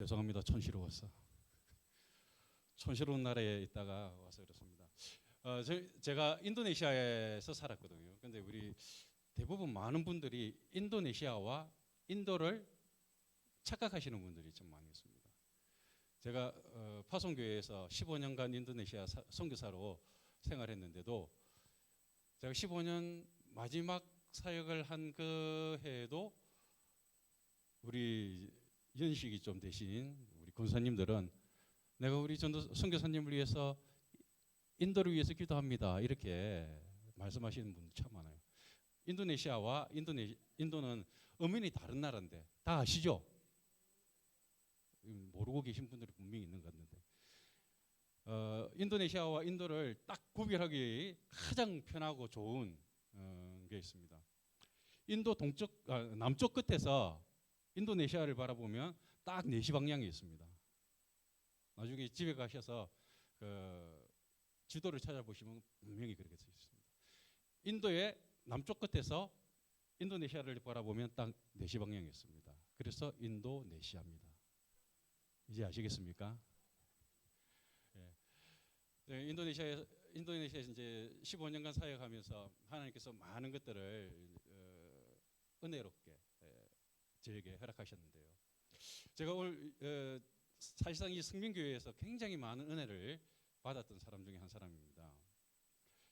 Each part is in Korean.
죄송합니다. 촌스러워서. 촌스러운 나라에 있다가 와서 그렇습니다. 제가 인도네시아에서 살았거든요. 근데 우리 대부분 많은 분들이 인도네시아와 인도를 착각하시는 분들이 좀 많이 있습니다. 제가 파송교회에서 15년간 인도네시아 선교사로 생활했는데도 제가 15년 마지막 사역을 한 그 해에도 우리 연식이 좀 되신 우리 권사님들은 내가 우리 전도 선교사님을 위해서 인도를 위해서 기도합니다. 이렇게 말씀하시는 분들 참 많아요. 인도네시아와 인도는 엄연히 다른 나라인데 다 아시죠? 모르고 계신 분들이 분명히 있는 것 같은데 인도네시아와 인도를 딱 구별하기 가장 편하고 좋은 게 있습니다. 인도 남쪽 끝에서 인도네시아를 바라보면 딱 4시 방향이 있습니다. 나중에 집에 가셔서 지도를 찾아보시면 분명히 그렇게 써 있습니다. 인도의 남쪽 끝에서 인도네시아를 바라보면 딱 4시 방향이 있습니다. 그래서 인도네시아입니다. 이제 아시겠습니까? 네, 인도네시아에서 이제 15년간 사역하면서 하나님께서 많은 것들을 은혜롭게 저에게 허락하셨는데요. 제가 오늘 사실상 이 성민교회에서 굉장히 많은 은혜를 받았던 사람 중에 한 사람입니다.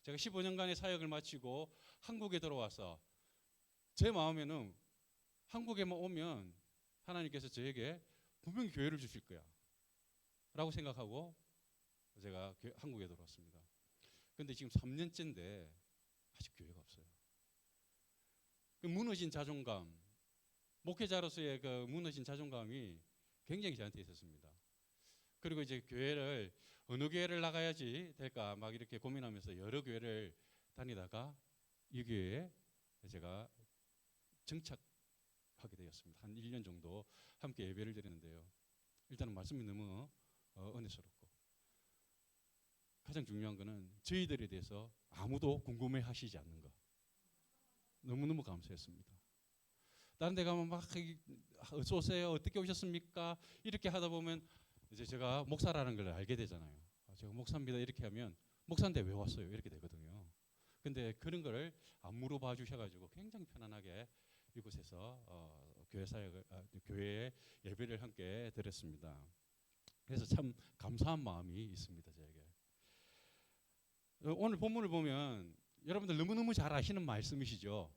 제가 15년간의 사역을 마치고 한국에 들어와서 제 마음에는 한국에만 오면 하나님께서 저에게 분명히 교회를 주실 거야 라고 생각하고 제가 한국에 들어왔습니다. 그런데 지금 3년째인데 아직 교회가 없어요. 그 무너진 자존감, 목회자로서의 그 무너진 자존감이 굉장히 저한테 있었습니다. 그리고 이제 교회를 어느 교회를 나가야지 될까 막 이렇게 고민하면서 여러 교회를 다니다가 이 교회에 제가 정착하게 되었습니다. 한 1년 정도 함께 예배를 드리는데요. 일단은 말씀이 너무 은혜스럽고 가장 중요한 거는 저희들에 대해서 아무도 궁금해하시지 않는 것. 너무너무 감사했습니다. 다른 데 가면 막 어서 오세요. 어떻게 오셨습니까? 이렇게 하다 보면 이제 제가 목사라는 걸 알게 되잖아요. 제가 목사입니다. 이렇게 하면 목사인데 왜 왔어요? 이렇게 되거든요. 근데 그런 거를 안 물어봐 주셔가지고 굉장히 편안하게 이곳에서 교회에 예배를 함께 드렸습니다. 그래서 참 감사한 마음이 있습니다. 저에게. 오늘 본문을 보면 여러분들 너무너무 잘 아시는 말씀이시죠.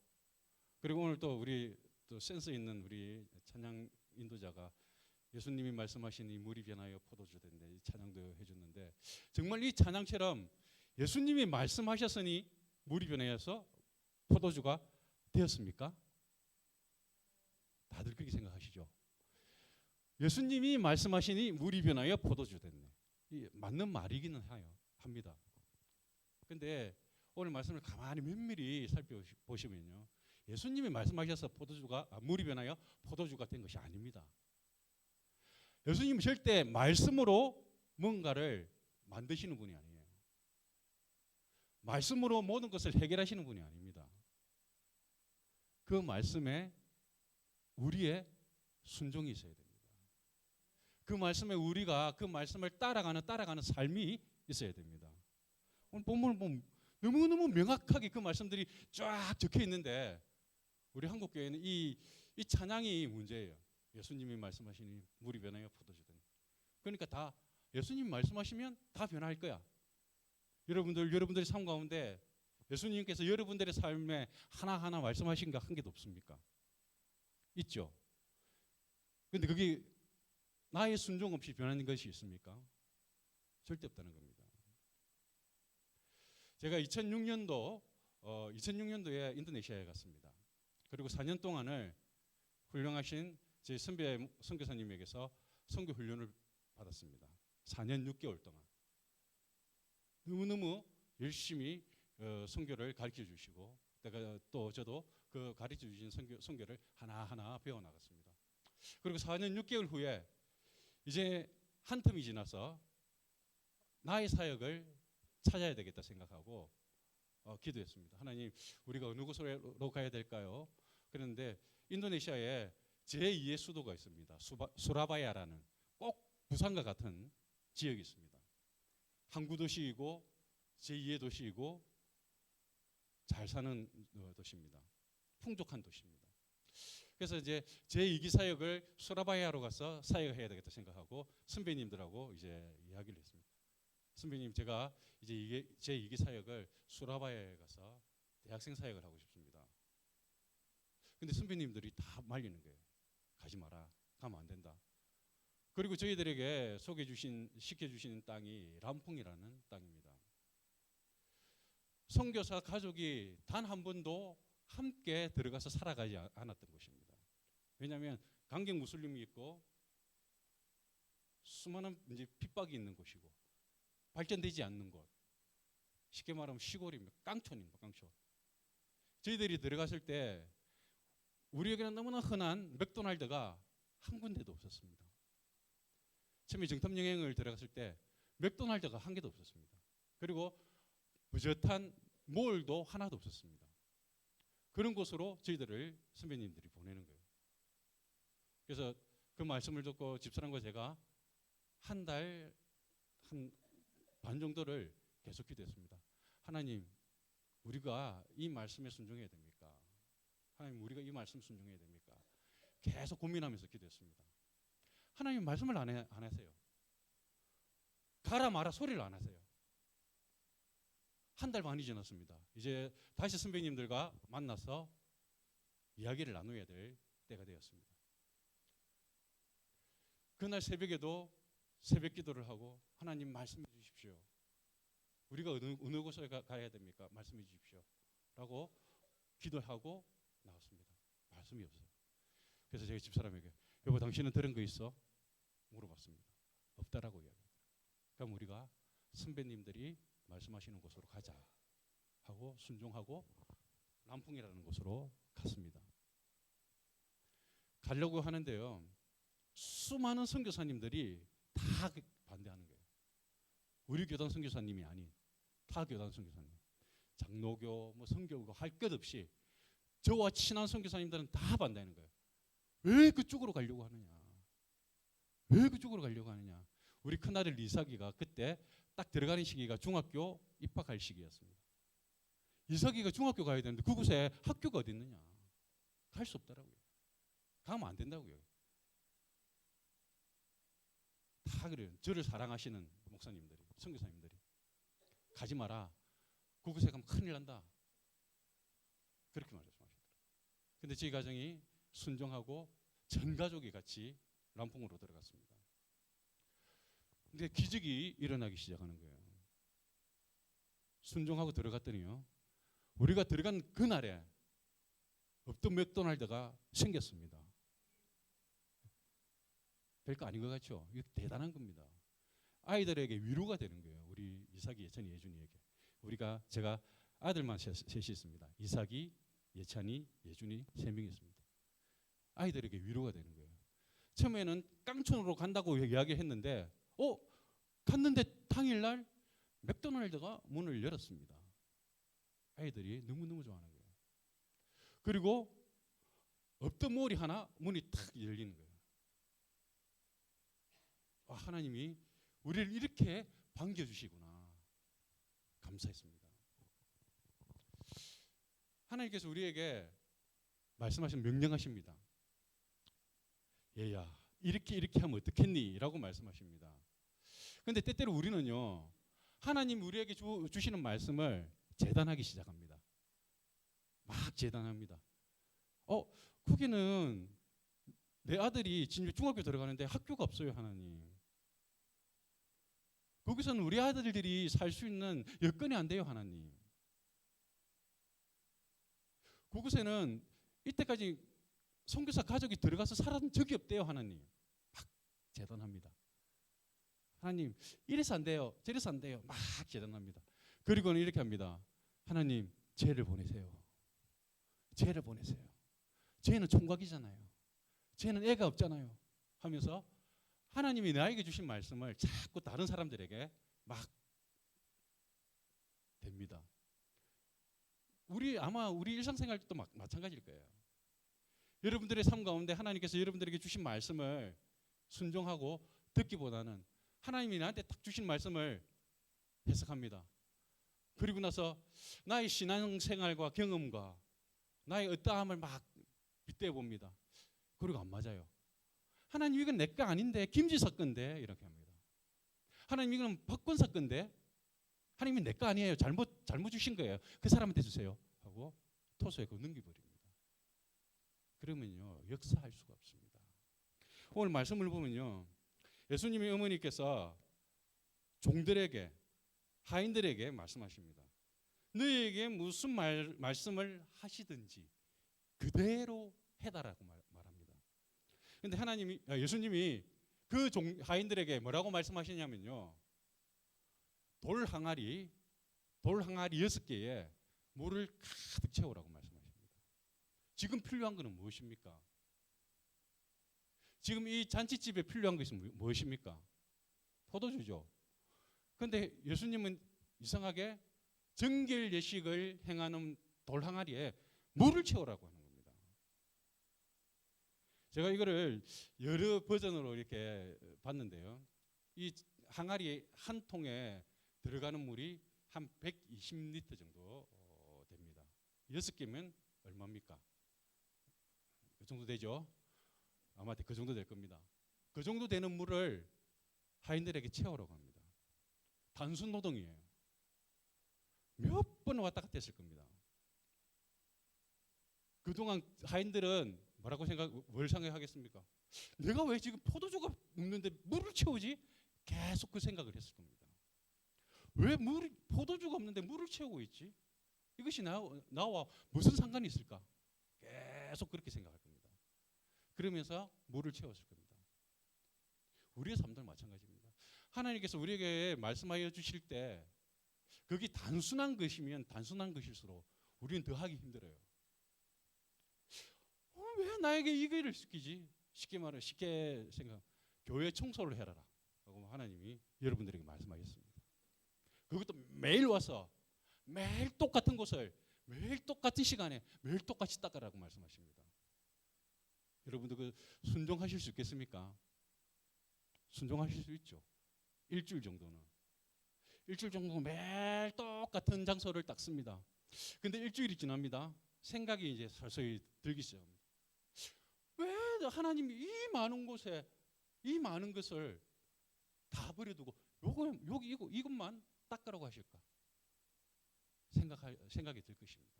그리고 오늘 또 우리 또 센스 있는 우리 찬양 인도자가 예수님이 말씀하신 이 물이 변하여 포도주 된다 이 찬양도 해줬는데 정말 이 찬양처럼 예수님이 말씀하셨으니 물이 변하여서 포도주가 되었습니까? 다들 그렇게 생각하시죠? 예수님이 말씀하시니 물이 변하여 포도주 됐네. 이 맞는 말이기는 합니다. 근데 오늘 말씀을 가만히 면밀히 살펴보시면요. 예수님이 말씀하셔서 물이 변하여 포도주가 된 것이 아닙니다. 예수님은 절대 말씀으로 뭔가를 만드시는 분이 아니에요. 말씀으로 모든 것을 해결하시는 분이 아닙니다. 그 말씀에 우리의 순종이 있어야 됩니다. 그 말씀에 우리가 그 말씀을 따라가는 삶이 있어야 됩니다. 오늘 본문을 보면 너무너무 명확하게 그 말씀들이 쫙 적혀 있는데 우리 한국 교회는 이 찬양이 문제예요. 예수님이 말씀하시니 물이 변하여 포도주 된다. 그러니까 다 예수님이 말씀하시면 다 변할 거야. 여러분들의 삶 가운데 예수님께서 여러분들의 삶에 하나하나 말씀하신 거 한 개도 없습니까? 있죠. 근데 그게 나의 순종 없이 변하는 것이 있습니까? 절대 없다는 겁니다. 제가 2006년도에 인도네시아에 갔습니다. 그리고 4년 동안을 훌륭하신 제 선배 선교사님에게서 선교 훈련을 받았습니다. 4년 6개월 동안 너무너무 열심히 선교를 가르쳐 주시고 또 저도 그 가르쳐 주신 선교를 하나하나 배워 나갔습니다. 그리고 4년 6개월 후에 이제 한 텀이 지나서 나의 사역을 찾아야 되겠다 생각하고 기도했습니다. 하나님, 우리가 어느 곳으로 가야 될까요? 그런데 인도네시아에 제2의 수도가 있습니다. 수라바야라는 꼭 부산과 같은 지역이 있습니다. 항구 도시이고 제2의 도시이고 잘 사는 도시입니다. 풍족한 도시입니다. 그래서 이제 제2기 사역을 수라바야로 가서 사역해야 되겠다 생각하고 선배님들하고 이제 이야기를 했습니다. 선배님, 제가 이제 이게 제2기 사역을 수라바야에 가서 대학생 사역을 하고 싶습니다. 근데 선배님들이 다 말리는 거예요. 가지 마라. 가면 안 된다. 그리고 저희들에게 시켜주신 땅이 람풍이라는 땅입니다. 선교사 가족이 단 한 번도 함께 들어가서 살아가지 않았던 곳입니다. 왜냐하면 강경 무슬림이 있고 수많은 이제 핍박이 있는 곳이고 발전되지 않는 곳, 쉽게 말하면 시골입니다. 깡촌입니다. 깡촌. 저희들이 들어갔을 때 우리에게는 너무나 흔한 맥도날드가 한 군데도 없었습니다. 처음에 정탐 여행을 들어갔을 때 맥도날드가 한 개도 없었습니다. 그리고 부젓한 몰도 하나도 없었습니다. 그런 곳으로 저희들을 선배님들이 보내는 거예요. 그래서 그 말씀을 듣고 집사람과 제가 한 달 반 정도를 계속 기도했습니다. 하나님, 우리가 이 말씀에 순종해야 됩니까? 하나님, 우리가 이 말씀 순종해야 됩니까? 계속 고민하면서 기도했습니다. 하나님 말씀을 안 하세요. 가라 마라 소리를 안 하세요. 한 달 반이 지났습니다. 이제 다시 선배님들과 만나서 이야기를 나눠야 될 때가 되었습니다. 그날 새벽에도 새벽 기도를 하고 하나님 말씀해 주십시오. 우리가 어느 곳에 가야 됩니까? 말씀해 주십시오. 라고 기도하고 나왔습니다. 말씀이 없어요. 그래서 제가 집사람에게 여보, 당신은 들은 거 있어? 물어봤습니다. 없다라고 이야기합니다. 그럼 우리가 선배님들이 말씀하시는 곳으로 가자 하고 순종하고 람풍이라는 곳으로 갔습니다. 가려고 하는데요, 수많은 선교사님들이 다 반대하는 거예요. 우리 교단 선교사님이 아닌 타 교단 선교사님, 장로교, 뭐 선교고 할 것 없이 저와 친한 선교사님들은 다 반대하는 거예요. 왜 그쪽으로 가려고 하느냐? 왜 그쪽으로 가려고 하느냐? 우리 큰아들 이삭이가 그때 딱 들어가는 시기가 중학교 입학할 시기였습니다. 이삭이가 중학교 가야 되는데 그곳에 학교가 어디 있느냐? 갈 수 없더라고요. 가면 안 된다고요. 다 그래요. 저를 사랑하시는 목사님들이, 선교사님들이 가지 마라. 그곳에 가면 큰일 난다. 그렇게 말씀하시더라고요. 근데 저희 가정이 순종하고 전 가족이 같이 람풍으로 들어갔습니다. 근데 기적이 일어나기 시작하는 거예요. 순종하고 들어갔더니요, 우리가 들어간 그날에 없던 맥도날드가 생겼습니다. 별거 아닌 것 같죠? 이거 대단한 겁니다. 아이들에게 위로가 되는 거예요. 우리 이삭이, 예찬이, 예준이에게. 제가 아들만 셋이 있습니다. 이삭이, 예찬이, 예준이 3명이 있습니다. 아이들에게 위로가 되는 거예요. 처음에는 깡촌으로 간다고 이야기했는데 갔는데 당일날 맥도날드가 문을 열었습니다. 아이들이 너무너무 좋아하는 거예요. 그리고 없던 몰이 하나 문이 탁 열리는 거예요. 하나님이 우리를 이렇게 반겨주시구나. 감사했습니다. 하나님께서 우리에게 말씀하신 명령하십니다. 얘야, 이렇게 하면 어떻겠니? 라고 말씀하십니다. 그런데 때때로 우리는요, 하나님 우리에게 주시는 말씀을 재단하기 시작합니다. 막 재단합니다. 거기는 내 아들이 중학교 들어가는데 학교가 없어요, 하나님. 거기서는 우리 아들들이 살 수 있는 여건이 안 돼요, 하나님. 그곳에는 이때까지 선교사 가족이 들어가서 살았던 적이 없대요, 하나님. 막 재단합니다. 하나님, 이래서 안 돼요, 저래서 안 돼요. 막 재단합니다. 그리고는 이렇게 합니다. 하나님, 쟤를 보내세요. 쟤를 보내세요. 쟤는 총각이잖아요. 쟤는 애가 없잖아요. 하면서 하나님이 나에게 주신 말씀을 자꾸 다른 사람들에게 막 됩니다. 아마 우리 일상생활도 마찬가지일 거예요. 여러분들의 삶 가운데 하나님께서 여러분들에게 주신 말씀을 순종하고 듣기보다는 하나님이 나한테 딱 주신 말씀을 해석합니다. 그리고 나서 나의 신앙생활과 경험과 나의 어떠함을 막 빗대어 봅니다. 그리고 안 맞아요. 하나님 이건 내 거 아닌데, 김지석 건데 이렇게 합니다. 하나님 이건 박권석 건데, 하나님이 내 거 아니에요. 잘못 주신 거예요. 그 사람한테 주세요 하고 토소에 그거 넘겨버립니다. 그러면요 역사할 수가 없습니다. 오늘 말씀을 보면요 예수님의 어머니께서 종들에게, 하인들에게 말씀하십니다. 너희에게 무슨 말씀을 하시든지 그대로 해달라고 말합니다. 그런데 예수님이 그 하인들에게 뭐라고 말씀하시냐면요, 돌 항아리 6개에 물을 가득 채우라고 말씀하십니다. 지금 필요한 것은 무엇입니까? 지금 이 잔치집에 필요한 것이 무엇입니까? 포도주죠. 그런데 예수님은 이상하게 정결 예식을 행하는 돌 항아리에 물을 채우라고 하는 겁니다. 제가 이거를 여러 버전으로 이렇게 봤는데요. 이 항아리 한 통에 들어가는 물이 한 120리터 정도 됩니다. 6개면 얼마입니까? 그 정도 되죠? 아마 그 정도 될 겁니다. 그 정도 되는 물을 하인들에게 채우라고 합니다. 단순 노동이에요. 몇 번 왔다 갔다 했을 겁니다. 그동안 하인들은 뭘 생각하겠습니까? 내가 왜 지금 포도주가 없는데 물을 채우지? 계속 그 생각을 했을 겁니다. 왜 포도주가 없는데 물을 채우고 있지? 이것이 나와 무슨 상관이 있을까? 계속 그렇게 생각할 겁니다. 그러면서 물을 채웠을 겁니다. 우리의 삶도 마찬가지입니다. 하나님께서 우리에게 말씀하여 주실 때 그게 단순한 것이면 단순한 것일수록 우리는 더 하기 힘들어요. 왜 나에게 이 일을 시키지? 쉽게 생각. 교회 청소를 해라 라고 하나님이 여러분들에게 말씀하셨습니다. 그것도 매일 와서 매일 똑같은 곳을 매일 똑같은 시간에 매일 똑같이 닦으라고 말씀하십니다. 여러분들 그 순종하실 수 있겠습니까? 순종하실 수 있죠. 일주일 정도는 매일 똑같은 장소를 닦습니다. 근데 일주일이 지납니다. 생각이 이제 서서히 들기 시작합니다. 왜 하나님이 이 많은 곳에 이 많은 것을 다 버려두고 이것만 닦으라고 하실까? 생각이 들 것입니다.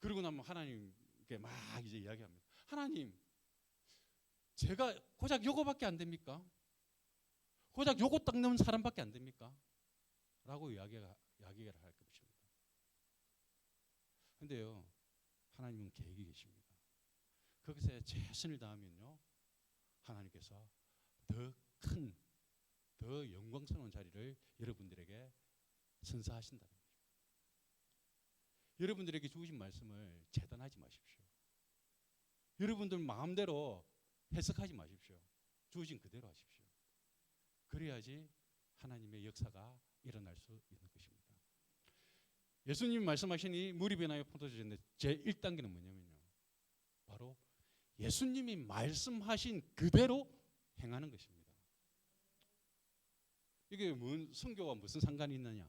그러고 나면 하나님께 막 이제 이야기합니다. 하나님, 제가 고작 요거밖에 안 됩니까? 고작 요거 닦는 사람밖에 안 됩니까? 라고 이야기를 할 것입니다. 근데요, 하나님은 계획이 계십니다. 거기서 최선을 다하면요, 하나님께서 더 큰, 더 영광스러운 자리를 여러분들에게 선사하신다는 거죠. 여러분들에게 주신 말씀을 재단하지 마십시오. 여러분들 마음대로 해석하지 마십시오. 주어진 그대로 하십시오. 그래야지 하나님의 역사가 일어날 수 있는 것입니다. 예수님이 말씀하신 이 물이 변하여 포도주인데 제1단계는 뭐냐면요, 바로 예수님이 말씀하신 그대로 행하는 것입니다. 이게 선교와 무슨 상관이 있느냐?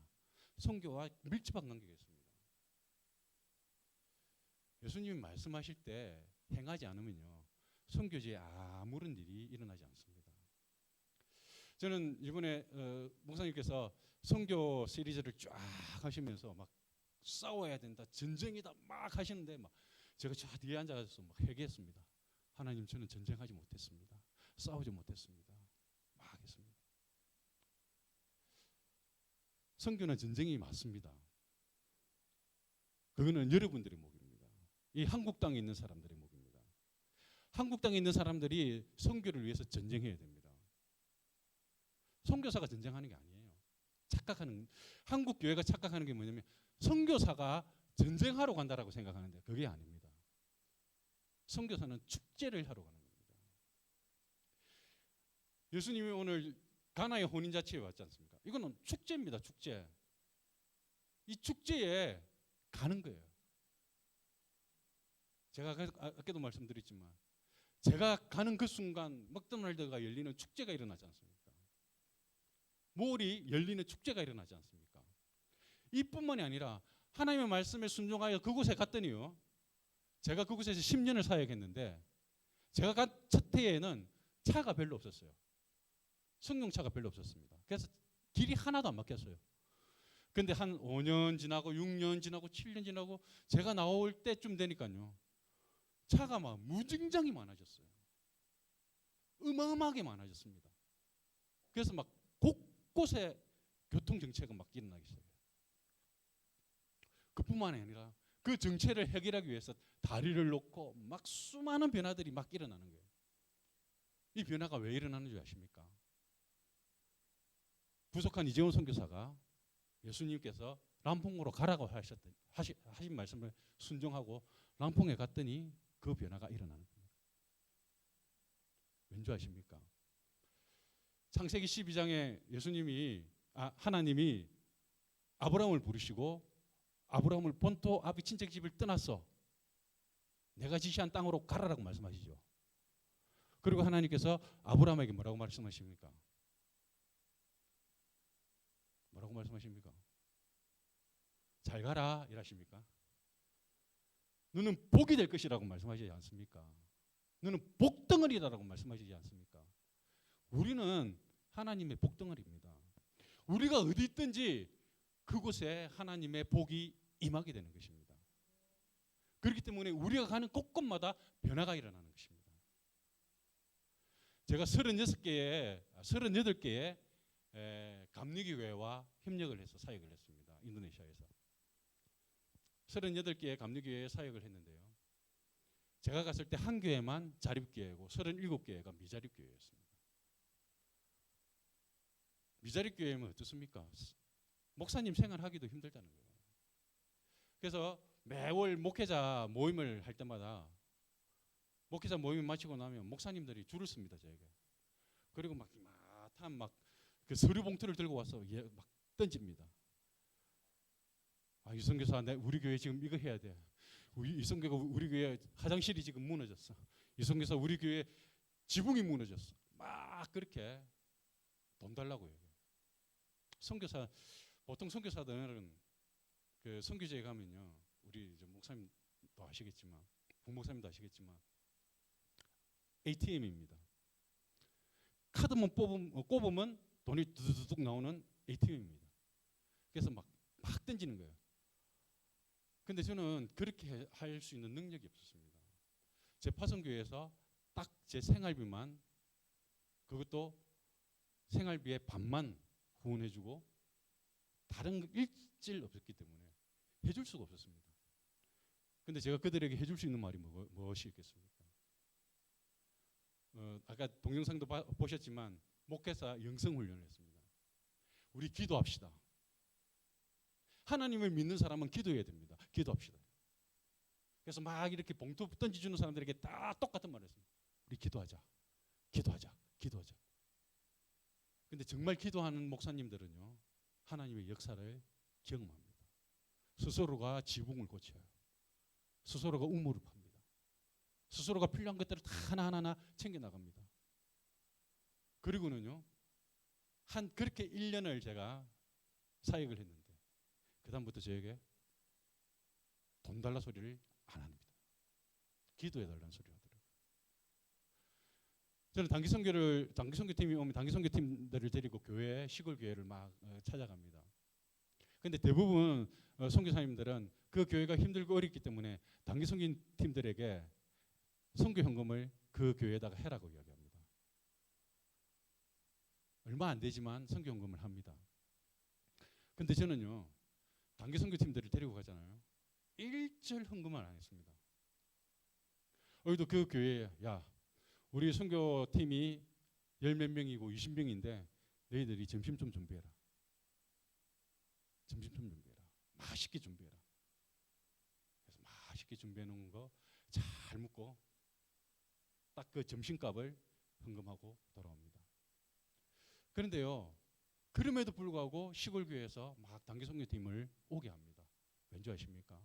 선교와 밀접한 관계가 있습니다. 예수님이 말씀하실 때 행하지 않으면요, 선교지에 아무런 일이 일어나지 않습니다. 저는 이번에 목사님께서 선교 시리즈를 쫙 하시면서 막 싸워야 된다, 전쟁이다 막 하시는데 막 제가 저 뒤에 앉아서 막 회개했습니다. 하나님, 저는 전쟁하지 못했습니다. 싸우지 못했습니다. 막 했습니다. 선교는 전쟁이 맞습니다. 그거는 여러분들의 목입니다. 이 한국 땅에 있는 사람들의 목입니다. 한국 땅에 있는 사람들이 선교를 위해서 전쟁해야 됩니다. 선교사가 전쟁하는 게 아니에요. 한국 교회가 착각하는 게 뭐냐면 선교사가 전쟁하러 간다라고 생각하는데 그게 아닙니다. 선교사는 축제를 하러 가는 겁니다. 예수님이 오늘 가나의 혼인잔치에 왔지 않습니까? 이거는 축제입니다. 축제. 이 축제에 가는 거예요. 제가 아까도 말씀드렸지만 제가 가는 그 순간 맥도날드가 열리는 축제가 일어나지 않습니까? 몰이 열리는 축제가 일어나지 않습니까? 이뿐만이 아니라 하나님의 말씀에 순종하여 그곳에 갔더니요, 제가 그곳에서 10년을 사역했는데 제가 간 첫 해에는 차가 별로 없었어요. 승용차가 별로 없었습니다. 그래서 길이 하나도 안 막혔어요. 근데 한 5년 지나고 6년 지나고 7년 지나고 제가 나올 때쯤 되니까요, 차가 막 무진장이 많아졌어요. 어마어마하게 많아졌습니다. 그래서 막 곳곳에 교통정체가 막 일어나기 시작해요. 그뿐만이 아니라 그 정체를 해결하기 위해서 다리를 놓고 막 수많은 변화들이 막 일어나는 거예요. 이 변화가 왜 일어나는 줄 아십니까? 부족한 이재원 선교사가 예수님께서 람퐁으로 가라고 하신 말씀을 순종하고 람퐁에 갔더니 그 변화가 일어나는 겁니다. 왠지 아십니까? 창세기 12장에 하나님이 아브라함을 부르시고 아브라함을 본토 아비 친척 집을 떠나서 내가 지시한 땅으로 가라라고 말씀하시죠. 그리고 하나님께서 아브라함에게 뭐라고 말씀하십니까? 뭐라고 말씀하십니까? 잘 가라 이러십니까? 너는 복이 될 것이라고 말씀하시지 않습니까? 너는 복덩어리라고 말씀하시지 않습니까? 우리는 하나님의 복덩어리입니다. 우리가 어디 있든지 그곳에 하나님의 복이 임하게 되는 것입니다. 그렇기 때문에 우리가 가는 곳곳마다 변화가 일어나는 것입니다. 제가 38개의 감리교회와 협력을 해서 사역을 했습니다. 인도네시아에서 38개의 감리교회에 사역을 했는데요, 제가 갔을 때 한 교회만 자립교회고 37개회가 미자립교회였습니다. 미자립교회면 어떻습니까? 목사님 생활하기도 힘들다는 거예요. 그래서 매월 목회자 모임을 할 때마다 목회자 모임을 마치고 나면 목사님들이 줄을 씁니다, 저에게. 그리고 막 그 서류 봉투를 들고 와서 막 던집니다. 이성교사, 우리 교회 지금 이거 해야 돼. 이성교가 우리 교회 화장실이 지금 무너졌어. 이성교사, 우리 교회 지붕이 무너졌어. 막 그렇게 돈 달라고 해요. 선교사, 보통 선교사들은 그 선교제에 가면요, 우리 이제 목사님도 아시겠지만, 부목사님도 아시겠지만, ATM입니다. 카드만 꼽으면 돈이 두두둑 나오는 ATM입니다. 그래서 막 던지는 거예요. 근데 저는 그렇게 할 수 있는 능력이 없었습니다. 제 파송교회에서 딱 제 생활비만, 그것도 생활비의 반만 후원해주고 다른 일질 없었기 때문에 해줄 수가 없었습니다. 근데 제가 그들에게 해줄 수 있는 말이 무엇이 있겠습니까? 아까 동영상도 보셨지만 목회사 영성훈련을 했습니다. 우리 기도합시다. 하나님을 믿는 사람은 기도해야 됩니다. 기도합시다. 그래서 막 이렇게 봉투 던져주는 사람들에게 다 똑같은 말을 했습니다. 우리 기도하자. 기도하자. 기도하자. 근데 정말 기도하는 목사님들은요, 하나님의 역사를 경험합니다. 스스로가 지붕을 고쳐요. 스스로가 우물을 팝니다. 스스로가 필요한 것들을 다 하나하나 챙겨나갑니다. 그리고는요, 그렇게 1년을 제가 사역을 했는데 그 다음부터 저에게 돈 달라 소리를 안 합니다. 기도해달라는 소리를 하더라고요. 저는 단기선교팀이 오면 단기선교팀들을 데리고 시골 교회를 막 찾아갑니다. 근데 대부분 선교사님들은 그 교회가 힘들고 어렵기 때문에 단기선교팀들에게 선교 헌금을 그 교회에다가 해라고 이야기합니다. 얼마 안 되지만 선교 헌금을 합니다. 근데 저는요, 단기선교팀들을 데리고 가잖아요. 일절 헌금을 안 했습니다. 어디도 그 교회에, 야, 우리 선교팀이 10몇 명이고 20명인데 너희들이 점심 좀 준비해라. 점심 좀 준비해라. 맛있게 준비해라. 그래서 맛있게 준비해 놓은 거 잘 먹고 딱 그 점심값을 헌금하고 돌아옵니다. 그런데요, 그럼에도 불구하고 시골교회에서 막 단기선교팀을 오게 합니다. 왠지 아십니까?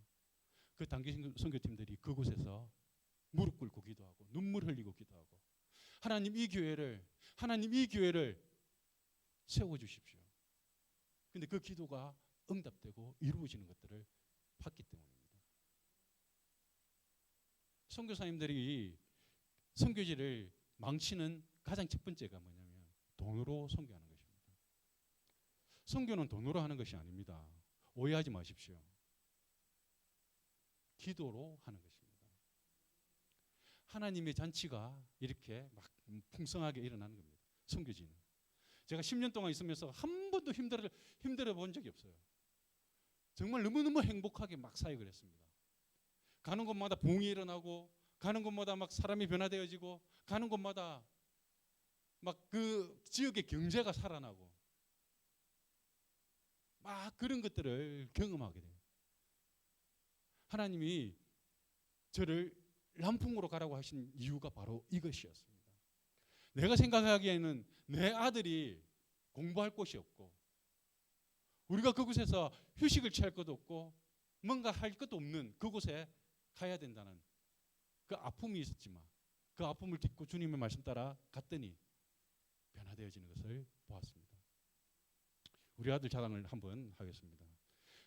그 단기선교팀들이 그곳에서 무릎 꿇고 기도하고 눈물 흘리고 기도하고 하나님 이 교회를 세워주십시오. 근데 그 기도가 응답되고 이루어지는 것들을 봤기 때문입니다. 선교사님들이 선교지를 망치는 가장 첫 번째가 뭐냐면 돈으로 선교하는 것입니다. 선교는 돈으로 하는 것이 아닙니다. 오해하지 마십시오. 기도로 하는 것입니다. 하나님의 잔치가 이렇게 막 풍성하게 일어나는 겁니다. 선교지는. 제가 10년 동안 있으면서 한 번도 힘들어 본 적이 없어요. 정말 너무너무 행복하게 막 사역을 했습니다. 가는 곳마다 부흥이 일어나고 가는 곳마다 막 사람이 변화되어지고 가는 곳마다 막 그 지역의 경제가 살아나고 막 그런 것들을 경험하게 돼요. 하나님이 저를 람풍으로 가라고 하신 이유가 바로 이것이었습니다. 내가 생각하기에는 내 아들이 공부할 곳이 없고 우리가 그곳에서 휴식을 취할 것도 없고 뭔가 할 것도 없는 그곳에 가야 된다는 그 아픔이 있었지만 그 아픔을 딛고 주님의 말씀 따라 갔더니 변화되어지는 것을 보았습니다. 우리 아들 자랑을 한번 하겠습니다.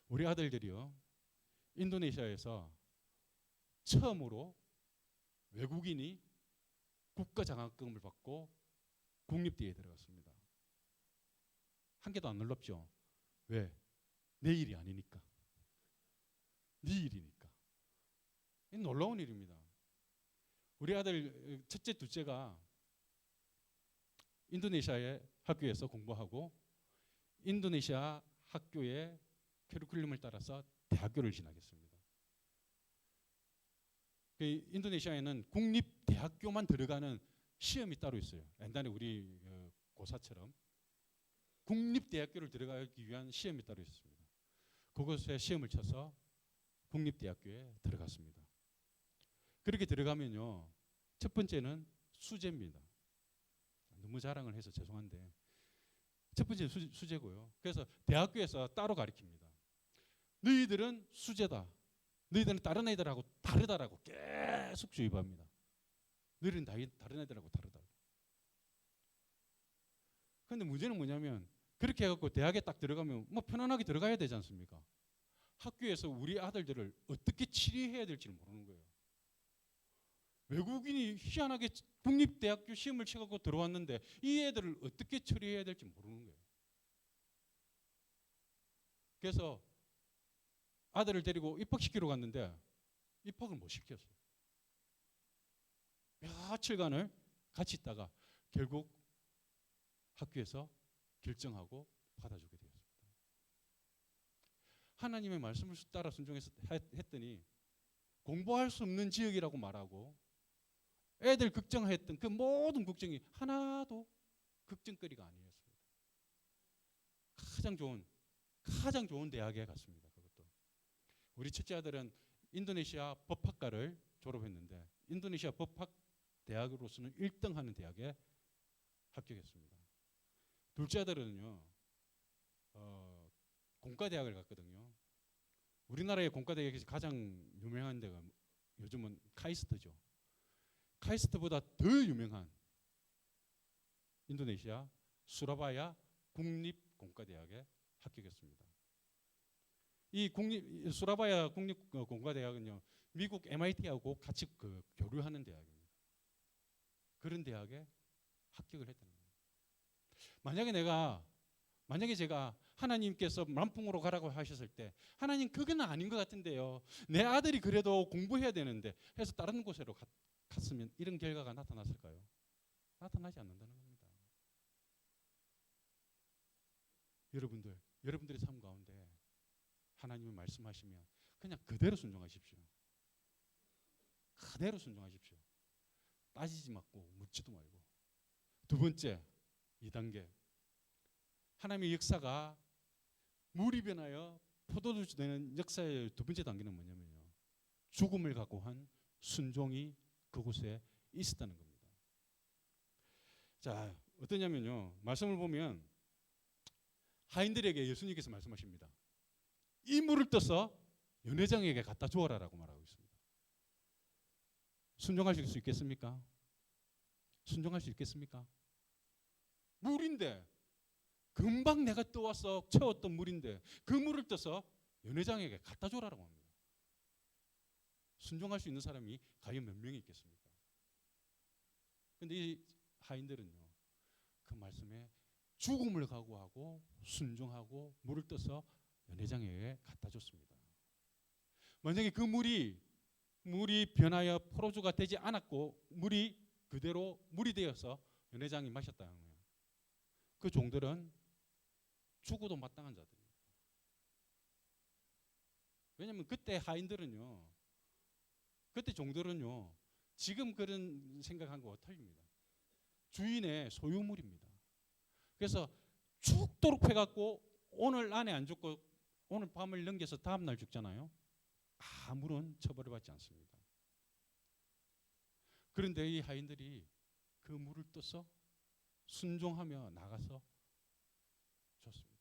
우리 아들들이요 인도네시아에서 처음으로 외국인이 국가 장학금을 받고 국립대에 들어갔습니다. 한 개도 안 놀랍죠? 왜? 내 일이 아니니까. 네 일이니까. 놀라운 일입니다. 우리 아들 첫째, 둘째가 인도네시아의 학교에서 공부하고 인도네시아 학교의 커리큘럼을 따라서 대학교를 진학했습니다. 인도네시아에는 국립대학교만 들어가는 시험이 따로 있어요. 옛날에 우리 고사처럼 국립대학교를 들어가기 위한 시험이 따로 있습니다. 그것에 시험을 쳐서 국립대학교에 들어갔습니다. 그렇게 들어가면요, 첫 번째는 수재입니다. 너무 자랑을 해서 죄송한데 첫 번째는 수재고요. 그래서 대학교에서 따로 가르칩니다. 너희들은 수재다. 너희들은 다른 애들하고 다르다라고 계속 주입합니다. 너희들은 다른 애들하고 다르다고. 그런데 문제는 뭐냐면 그렇게 해갖고 대학에 딱 들어가면 뭐 편안하게 들어가야 되지 않습니까? 학교에서 우리 아들들을 어떻게 치료해야 될지 모르는 거예요. 외국인이 희한하게 국립대학교 시험을 쳐갖고 들어왔는데 이 애들을 어떻게 처리해야 될지 모르는 거예요. 그래서 아들을 데리고 입학시키러 갔는데 입학을 못 시켰어요. 며칠간을 같이 있다가 결국 학교에서 결정하고 받아주게 되었습니다. 하나님의 말씀을 따라 순종해서 했더니 공부할 수 없는 지역이라고 말하고 애들 걱정했던 그 모든 걱정이 하나도 걱정거리가 아니었습니다. 가장 좋은 대학에 갔습니다. 그것도 우리 첫째 아들은 인도네시아 법학과를 졸업했는데 인도네시아 법학 대학으로서는 1등하는 대학에 합격했습니다. 둘째 아들은요 공과대학을 갔거든요. 우리나라의 공과대학에서 가장 유명한 데가 요즘은 카이스트죠. 카이스트보다 더 유명한 인도네시아 수라바야 국립공과대학에 합격했습니다. 이 수라바야 국립공과대학은요 미국 MIT하고 같이 교류하는 대학입니다. 그런 대학에 합격을 했다는 거예요. 만약에 제가 하나님께서 람풍으로 가라고 하셨을 때 하나님 그건 아닌 것 같은데요. 내 아들이 그래도 공부해야 되는데 해서 다른 곳으로 갔으면 이런 결과가 나타났을까요? 나타나지 않는다는 겁니다. 여러분들의 삶 가운데 하나님이 말씀하시면 그냥 그대로 순종하십시오. 그대로 순종하십시오. 따지지 말고 묻지도 말고. 두 번째, 2단계. 하나님의 역사가 물이 변하여 포도주 되는 역사의 두 번째 단계는 뭐냐면요. 죽음을 각오한 순종이 그곳에 있었다는 겁니다. 자, 어떠냐면요. 말씀을 보면 하인들에게 예수님께서 말씀하십니다. 이 물을 떠서 연회장에게 갖다 주어라라고 말하고 있습니다. 순종하실 수 있겠습니까? 순종할 수 있겠습니까? 물인데 금방 내가 떠와서 채웠던 물인데 그 물을 떠서 연회장에게 갖다 줘라라고 합니다. 순종할 수 있는 사람이 과연 몇 명이 있겠습니까? 근데 이 하인들은요, 그 말씀에 죽음을 각오하고 순종하고 물을 떠서 연회장에게 갖다 줬습니다. 만약에 그 물이 변하여 포로주가 되지 않았고 물이 그대로 물이 되어서 연회장이 마셨다는 거예요. 그 종들은 죽어도 마땅한 자들입니다. 왜냐하면 그때 하인들은요, 그때 종들은요, 지금 그런 생각한 거와 틀립니다. 주인의 소유물입니다. 그래서 죽도록 패갖고 오늘 안에 안 죽고 오늘 밤을 넘겨서 다음날 죽잖아요. 아무런 처벌을 받지 않습니다. 그런데 이 하인들이 그 물을 떠서 순종하며 나가서 줬습니다.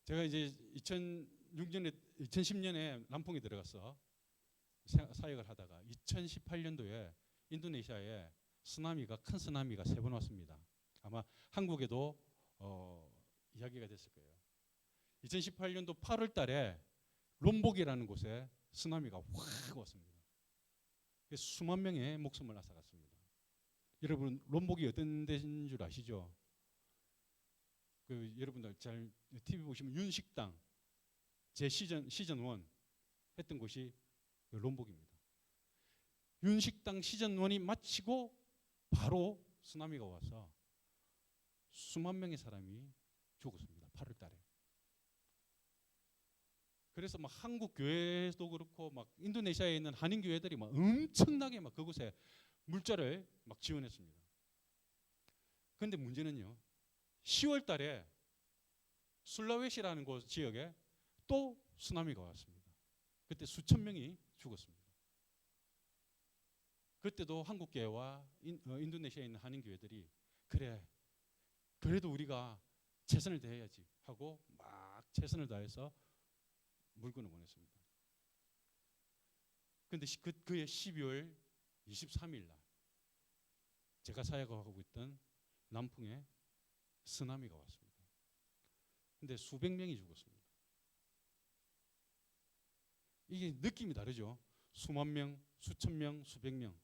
제가 이제 2010년에 남풍에 들어가서 사역을 하다가 2018년도에 인도네시아에 큰 쓰나미가 3번 왔습니다. 아마 한국에도 이야기가 됐을 거예요. 2018년도 8월 달에 롬복이라는 곳에 쓰나미가 확 왔습니다. 수만 명의 목숨을 앗아갔습니다. 여러분 롬복이 어떤 데인 줄 아시죠? 여러분들 잘 TV 보시면 윤식당 제 시즌 1 했던 곳이 롬복입니다. 윤식당 시즌 1이 마치고 바로 쓰나미가 와서 수만 명의 사람이 죽었습니다. 8월 달에. 그래서 막 한국 교회도 그렇고 막 인도네시아에 있는 한인 교회들이 막 엄청나게 막 그곳에 물자를 막 지원했습니다. 그런데 문제는요, 10월 달에 술라웨시라는 곳 지역에 또 쓰나미가 왔습니다. 그때 수천 명이 죽었습니다. 그때도 한국 교회와 인도네시아에 있는 한인 교회들이 그래도 우리가 최선을 다해야지 하고 막 최선을 다해서 물건을 보냈습니다. 그런데 그해 12월 23일 날 제가 사역하고 있던 남풍에 쓰나미가 왔습니다. 그런데 수백 명이 죽었습니다. 이게 느낌이 다르죠. 수만 명, 수천 명, 수백 명.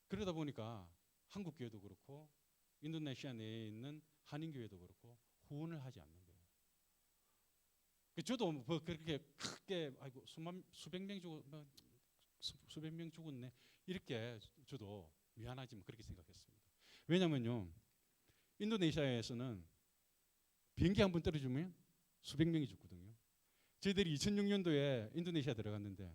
그러다 보니까 한국 교회도 그렇고 인도네시아 내에 있는 한인 교회도 그렇고 후원을 하지 않는 거예요. 저도 뭐 그렇게 크게 아이고 수백 명 수백 명 죽었네 이렇게 저도 미안하지만 그렇게 생각했습니다. 왜냐면요, 인도네시아에서는 비행기 한 번 떨어지면 수백 명이 죽거든요. 저희들이 2006년도에 인도네시아 들어갔는데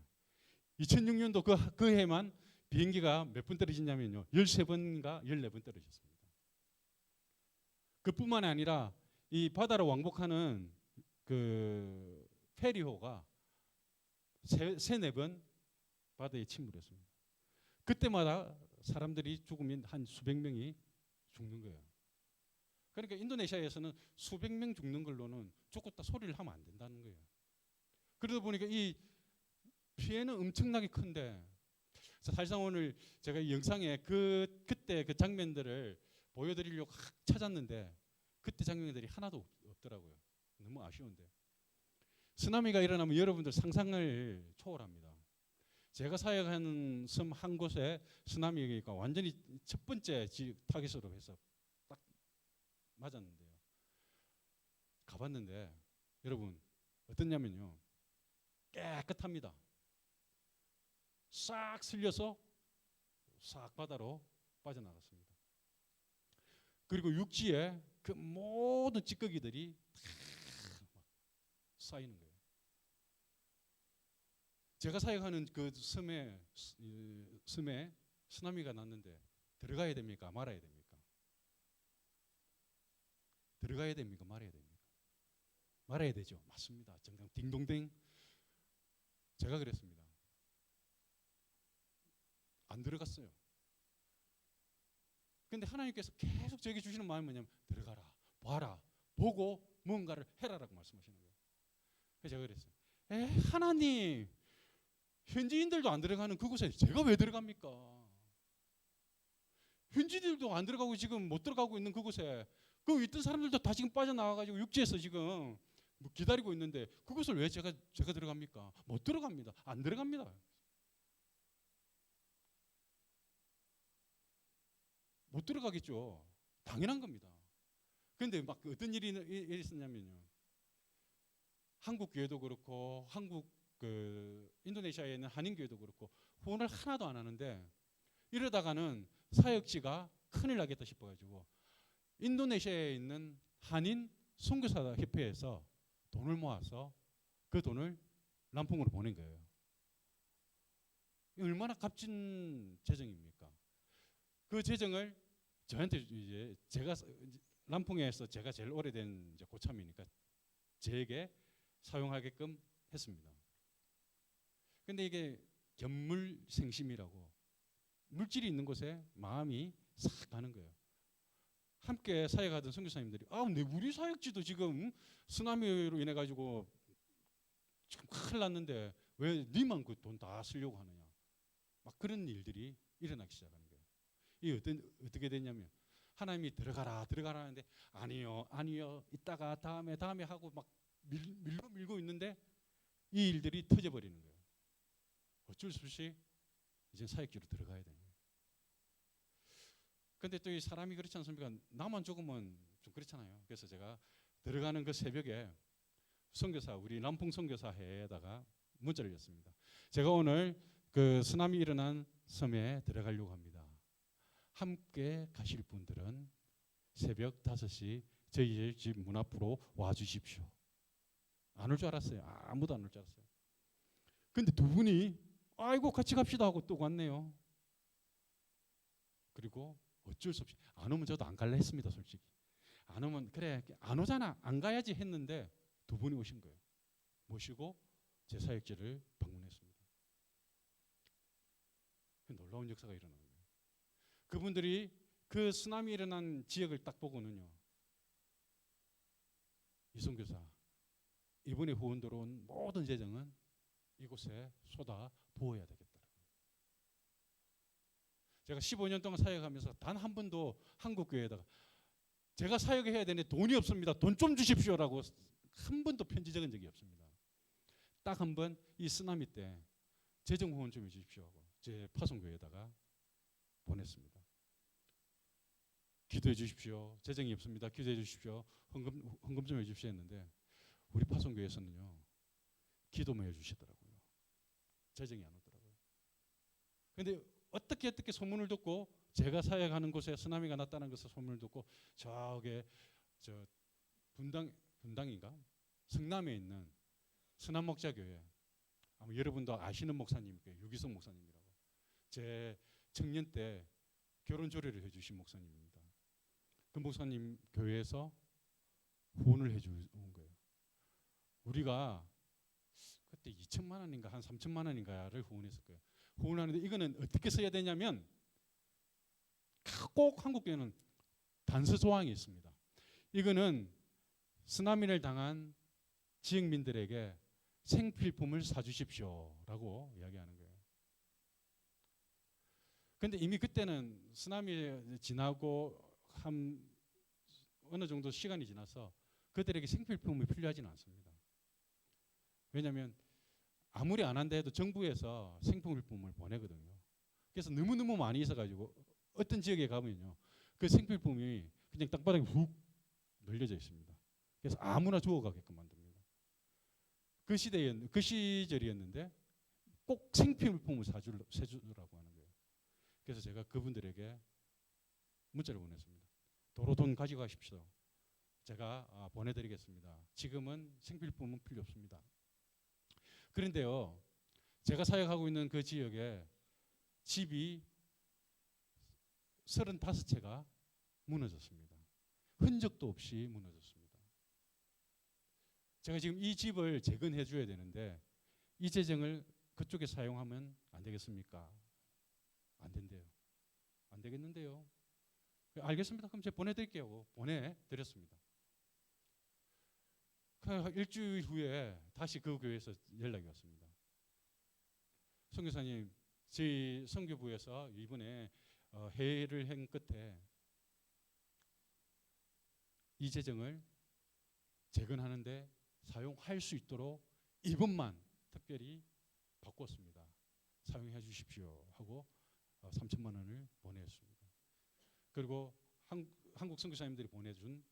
2006년도 그 해만 비행기가 몇 번 떨어지냐면요, 13번인가 14번 떨어졌습니다. 그뿐만 아니라 이 바다를 왕복하는 그 페리호가 3-4번 바다에 침몰했습니다. 그때마다 사람들이 죽으면 한 수백 명이 죽는 거예요. 그러니까 인도네시아에서는 수백 명 죽는 걸로는 죽었다 소리를 하면 안 된다는 거예요. 그러다 보니까 이 피해는 엄청나게 큰데, 사실상 오늘 제가 이 영상에 그때 그 장면들을 보여드리려고 찾았는데 그때 장면들이 하나도 없더라고요. 너무 아쉬운데. 쓰나미가 일어나면 여러분들 상상을 초월합니다. 제가 사역하는 섬 한 곳에 쓰나미가 완전히 첫 번째 타깃으로 해서 딱 맞았는데요. 가봤는데 여러분 어떻냐면요, 깨끗합니다. 싹 쓸려서 싹 바다로 빠져나갔습니다. 그리고 육지에 그 모든 찌꺼기들이 쌓이는 거예요. 제가 사역하는 그 섬에 쓰나미가 났는데 들어가야 됩니까? 말아야 됩니까? 들어가야 됩니까? 말아야 됩니까? 말아야 되죠. 맞습니다. 정답 딩동댕. 제가 그랬습니다. 안 들어갔어요. 근데 하나님께서 계속 저에게 주시는 마음이 뭐냐면 들어가라, 봐라, 보고 뭔가를 해라라고 말씀하시는 거예요. 그래서 제가 그랬어요. 하나님, 현지인들도 안 들어가는 그곳에 제가 왜 들어갑니까? 현지인들도 안 들어가고 지금 못 들어가고 있는 그곳에 그 있던 사람들도 다 지금 빠져나와가지고 육지에서 지금 뭐 기다리고 있는데 그곳을 왜 제가 들어갑니까? 못 들어갑니다. 안 들어갑니다. 못 들어가겠죠. 당연한 겁니다. 그런데 막 어떤 일이 있었냐면요. 한국 교회도 그렇고 한국 그 인도네시아에 있는 한인 교회도 그렇고 후원을 하나도 안 하는데 이러다가는 사역지가 큰일 나겠다 싶어가지고 인도네시아에 있는 한인 선교사 협회에서 돈을 모아서 그 돈을 람풍으로 보낸 거예요. 얼마나 값진 재정입니까? 그 재정을 저한테 이제 제가 람풍에서 제가 제일 오래된 이제 고참이니까 제게 사용하게끔 했습니다. 근데 이게 견물생심이라고 물질이 있는 곳에 마음이 싹 가는 거예요. 함께 사역하던 선교사님들이 우리 사역지도 지금 쓰나미로 인해 가지고 지금 큰일 났는데 왜 니만 그 돈 다 쓰려고 하느냐. 막 그런 일들이 일어나기 시작하는 거예요. 이게 어떻게 됐냐면 하나님이 들어가라 하는데 아니요 이따가 다음에 하고 막 밀고 있는데 이 일들이 터져버리는 거예요. 어쩔 수 없이 이제 사역지로 들어가야 되는 거예요. 근데 또 이 사람이 그렇지 않습니까? 나만 조금은 좀 그렇잖아요. 그래서 제가 들어가는 그 새벽에 우리 남풍 선교사회에다가 문자를 냈습니다. 제가 오늘 그 쓰나미 일어난 섬에 들어가려고 합니다. 함께 가실 분들은 새벽 5시 저희 집 문 앞으로 와주십시오. 안 올 줄 알았어요. 아무도 안 올 줄 알았어요. 근데 두 분이 아이고 같이 갑시다 하고 또 왔네요. 그리고 어쩔 수 없이 안 오면 저도 안 갈래 했습니다. 솔직히 안 오면 그래 안 오잖아 안 가야지 했는데 두 분이 오신 거예요. 모시고 제 사역지를 방문했습니다. 놀라운 역사가 일어나는 거예요. 그분들이 그 쓰나미 일어난 지역을 딱 보고는요. 이선교사 이번에 후원 들어온 모든 재정은 이곳에 쏟아 부어야 되겠다. 제가 15년 동안 사역하면서 단 한 번도 한국 교회에다가 제가 사역해야 되는데 돈이 없습니다. 돈 좀 주십시오라고 한 번도 편지 적은 적이 없습니다. 딱 한 번 이 쓰나미 때 재정 후원 좀 해주십시오 하고 제 파송교회에다가 보냈습니다. 기도해 주십시오. 재정이 없습니다. 기도해 주십시오. 헌금 좀 해주십시오 했는데 우리 파송교회에서는요. 기도만 해주시더라고요. 재정이 안 오더라고요. 그런데 어떻게 소문을 듣고 제가 사역하는 곳에 쓰나미가 났다는 것을 소문을 듣고 저게 저 분당인가 성남에 있는 선한목자교회 아마 여러분도 아시는 목사님 유기성 목사님이라고 제 청년 때 결혼 조례를 해주신 목사님입니다. 그 목사님 교회에서 후원을 해준 거예요. 우리가 그때 2천만 원인가 한 3천만 원인가를 후원했을 거예요. 후원하는데 이거는 어떻게 써야 되냐면 꼭 한국교회는 단서 조항이 있습니다. 이거는 쓰나미를 당한 지역민들에게 생필품을 사주십시오라고 이야기하는 거예요. 그런데 이미 그때는 쓰나미 지나고 한 어느 정도 시간이 지나서 그들에게 생필품이 필요하지는 않습니다. 왜냐하면 아무리 안 한다 해도 정부에서 생필품을 보내거든요. 그래서 너무너무 많이 있어가지고 어떤 지역에 가면요. 그 생필품이 그냥 땅바닥에 훅 널려져 있습니다. 그래서 아무나 주워가게끔 만듭니다. 그 시절이었는데 꼭 생필품을 사주라고 하는 거예요. 그래서 제가 그분들에게 문자를 보냈습니다. 도로 돈 가지고 가십시오. 제가 보내드리겠습니다. 지금은 생필품은 필요 없습니다. 그런데요, 제가 사역하고 있는 그 지역에 집이 35채가 무너졌습니다. 흔적도 없이 무너졌습니다. 제가 지금 이 집을 재건해 줘야 되는데 이 재정을 그쪽에 사용하면 안 되겠습니까? 안 된대요. 안 되겠는데요. 알겠습니다. 그럼 제가 보내드릴게요. 보내드렸습니다. 일주일 후에 다시 그 교회에서 연락이 왔습니다. 선교사님, 저희 선교부에서 이번에 회의를 한 끝에 이 재정을 재건하는데 사용할 수 있도록 이번만 특별히 바꿨습니다. 사용해 주십시오 하고 3천만 원을 보냈습니다. 그리고 한국 선교사님들이 보내준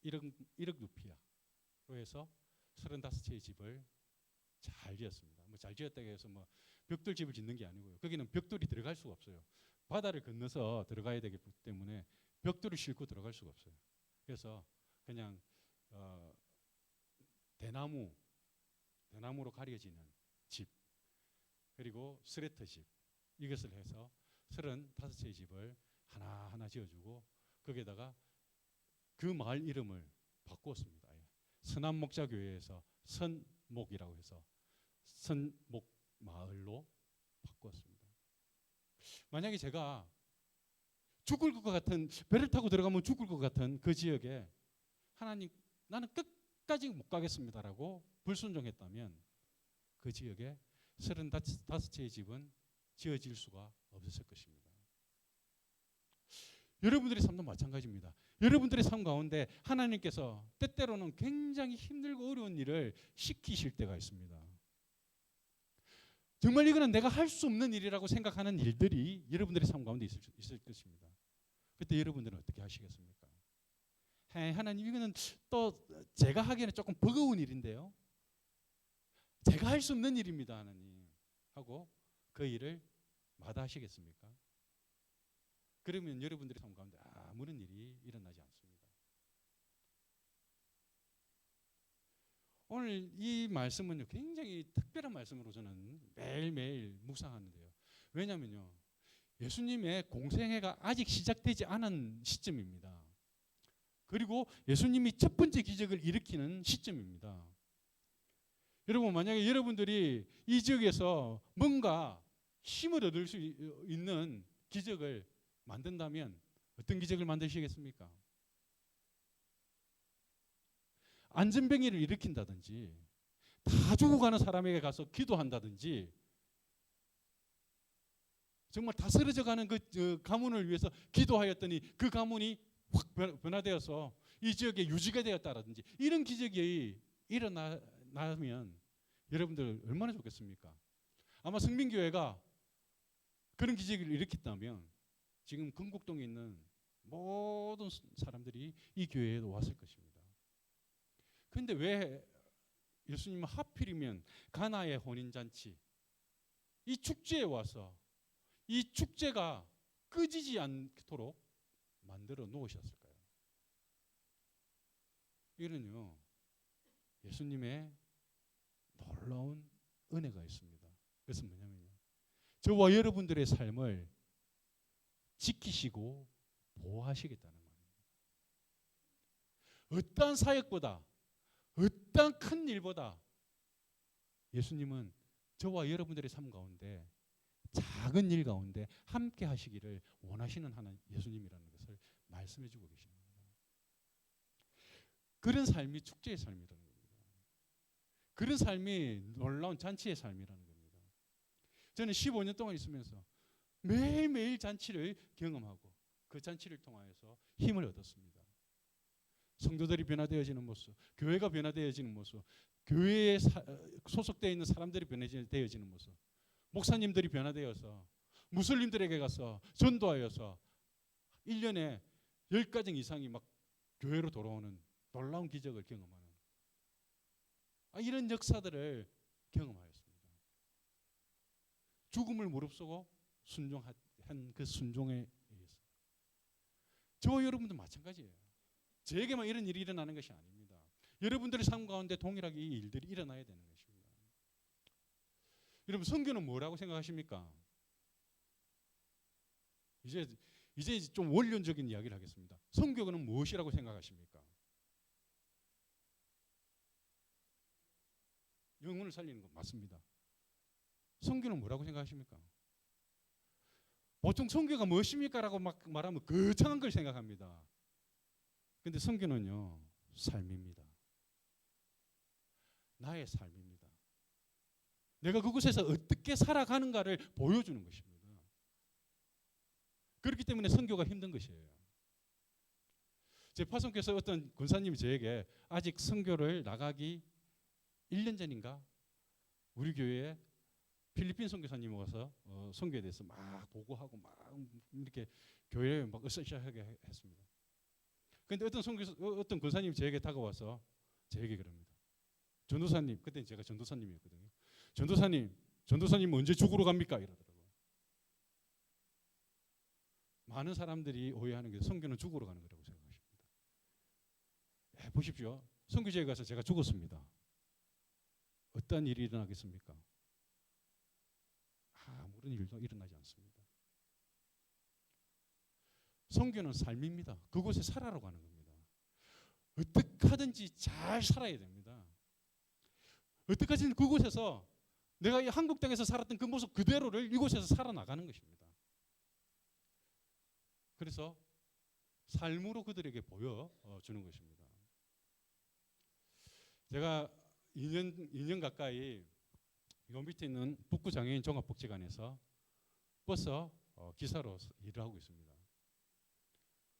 1억 루피아로 해서 35채의 집을 잘 지었습니다. 뭐 잘 지었다고 해서 뭐 벽돌 집을 짓는 게 아니고요. 거기는 벽돌이 들어갈 수가 없어요. 바다를 건너서 들어가야 되기 때문에 벽돌을 싣고 들어갈 수가 없어요. 그래서 그냥 대나무로 가려지는 집, 그리고 스레터 집, 이것을 해서 35채의 집을 하나하나 지어주고 거기에다가 그 마을 이름을 바꾸었습니다. 선암목자교회에서 선목이라고 해서 선목 마을로 바꾸었습니다. 만약에 제가 죽을 것 같은, 배를 타고 들어가면 죽을 것 같은 그 지역에 하나님, 나는 끝까지 못 가겠습니다라고 불순종했다면 그 지역에 35채의 집은 지어질 수가 없었을 것입니다. 여러분들의 삶도 마찬가지입니다. 여러분들의 삶 가운데 하나님께서 때때로는 굉장히 힘들고 어려운 일을 시키실 때가 있습니다. 정말 이거는 내가 할 수 없는 일이라고 생각하는 일들이 여러분들의 삶 가운데 있을 것입니다. 그때 여러분들은 어떻게 하시겠습니까? 하나님, 이거는 또 제가 하기에는 조금 버거운 일인데요. 제가 할 수 없는 일입니다, 하나님. 하고 그 일을 마다하시겠습니까? 그러면 여러분들의 삶 가운데 아무런 일이 일어나지 않습니다. 오늘 이 말씀은 굉장히 특별한 말씀으로 저는 매일매일 묵상하는데요. 왜냐하면요, 예수님의 공생애가 아직 시작되지 않은 시점입니다. 그리고 예수님이 첫 번째 기적을 일으키는 시점입니다. 여러분, 만약에 여러분들이 이 지역에서 뭔가 힘을 얻을 수 있는 기적을 만든다면 어떤 기적을 만드시겠습니까? 안전병기를 일으킨다든지, 다 죽어가는 사람에게 가서 기도한다든지, 정말 다 쓰러져가는 그 가문을 위해서 기도하였더니 그 가문이 확 변화되어서 이 지역에 유지가 되었다라든지, 이런 기적이 일어나면 여러분들 얼마나 좋겠습니까? 아마 성민교회가 그런 기적을 일으켰다면 지금 건국동에 있는 모든 사람들이 이 교회에도 왔을 것입니다. 그런데 왜 예수님은 하필이면 가나의 혼인잔치, 이 축제에 와서 이 축제가 꺼지지 않도록 만들어 놓으셨을까요? 이는요, 예수님의 놀라운 은혜가 있습니다. 그것은 뭐냐면요, 저와 여러분들의 삶을 지키시고 보호하시겠다는 겁니다. 어떠한 사역보다, 어떠한 큰 일보다 예수님은 저와 여러분들의 삶 가운데 작은 일 가운데 함께 하시기를 원하시는 하나님, 예수님이라는 것을 말씀해 주고 계십니다. 그런 삶이 축제의 삶이라는 겁니다. 그런 삶이 놀라운 잔치의 삶이라는 겁니다. 저는 15년 동안 있으면서 매일매일 잔치를 경험하고 그 잔치를 통하여서 힘을 얻었습니다. 성도들이 변화되어지는 모습, 교회가 변화되어지는 모습, 교회에 소속되어 있는 사람들이 변화되어지는 모습, 목사님들이 변화되어서 무슬림들에게 가서 전도하여서 1년에 10가정 이상이 막 교회로 돌아오는 놀라운 기적을 경험하는 이런 역사들을 경험하였습니다. 죽음을 무릅쓰고 순종한 그 순종에 의해서 저와 여러분도 마찬가지예요. 저에게만 이런 일이 일어나는 것이 아닙니다. 여러분들의 삶 가운데 동일하게 이 일들이 일어나야 되는 것입니다. 여러분, 선교는 뭐라고 생각하십니까? 이제 좀 원론적인 이야기를 하겠습니다. 선교는 무엇이라고 생각하십니까? 영혼을 살리는 것 맞습니다. 선교는 뭐라고 생각하십니까? 보통 선교가 무엇입니까? 라고 막 말하면 거창한 걸 생각합니다. 근데 선교는요, 삶입니다. 나의 삶입니다. 내가 그곳에서 어떻게 살아가는가를 보여주는 것입니다. 그렇기 때문에 선교가 힘든 것이에요. 제 파송교에서 어떤 권사님이 저에게 아직 선교를 나가기 1년 전인가 우리 교회에 필리핀 선교사님이 와서 선교에 대해서 막 보고하고 막 이렇게 교회에 막 으쌰으쌰하게 했습니다. 그런데 어떤 권사님이 저에게 다가와서 저에게 그럽니다. 전도사님, 그때 제가 전도사님이었거든요. 전도사님 언제 죽으러 갑니까? 이러더라고요. 많은 사람들이 오해하는 게 선교는 죽으러 가는 거라고 생각하십니다. 보십시오. 선교지에 가서 제가 죽었습니다. 어떤 일이 일어나겠습니까? 아무런 일도 일어나지 않습니다. 선교는 삶입니다. 그곳에 살아라고 하는 겁니다. 어떻게 하든지 잘 살아야 됩니다. 어떻게 하든지 그곳에서 내가 이 한국 땅에서 살았던 그 모습 그대로를 이곳에서 살아나가는 것입니다. 그래서 삶으로 그들에게 보여주는 것입니다. 제가 2년 가까이 요 밑에 있는 북구장애인 종합복지관에서 버스 기사로 일을 하고 있습니다.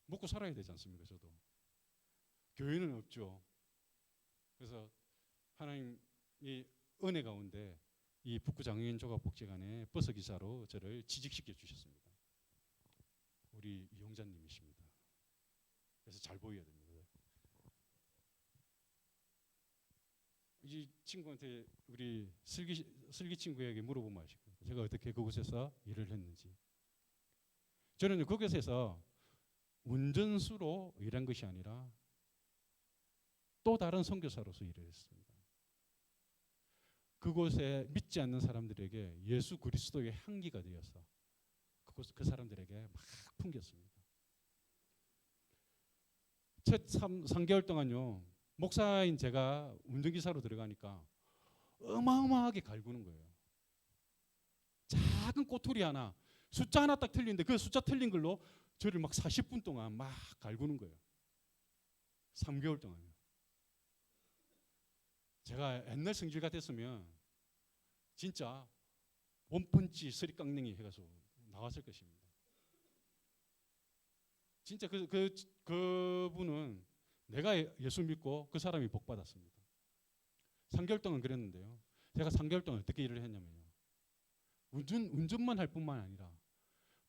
먹고 살아야 되지 않습니까? 저도. 교회는 없죠. 그래서 하나님이 은혜 가운데 이 북구장애인 종합복지관의 버스 기사로 저를 취직시켜 주셨습니다. 우리 이용자님이십니다. 그래서 잘 보여야 됩니다. 이 친구한테 우리 슬기 친구에게 물어보면 아실 거예요. 제가 어떻게 그곳에서 일을 했는지. 저는 그곳에서 운전수로 일한 것이 아니라 또 다른 선교사로서 일을 했습니다. 그곳에 믿지 않는 사람들에게 예수 그리스도의 향기가 되어서 그 사람들에게 막 풍겼습니다. 첫 3개월 동안요. 목사인 제가 운전기사로 들어가니까 어마어마하게 갈구는 거예요. 작은 꼬투리 하나, 숫자 하나 딱 틀리는데 그 숫자 틀린 걸로 저를 막 40분 동안 막 갈구는 거예요. 3개월 동안요. 제가 옛날 성질 같았으면 진짜 원펀치 쓰리깡냉이 해가지고 나왔을 것입니다. 진짜 그분은 내가 예수 믿고 그 사람이 복 받았습니다. 3개월 동안 그랬는데요. 제가 3개월 동안 어떻게 일을 했냐면요. 운전만 할 뿐만 아니라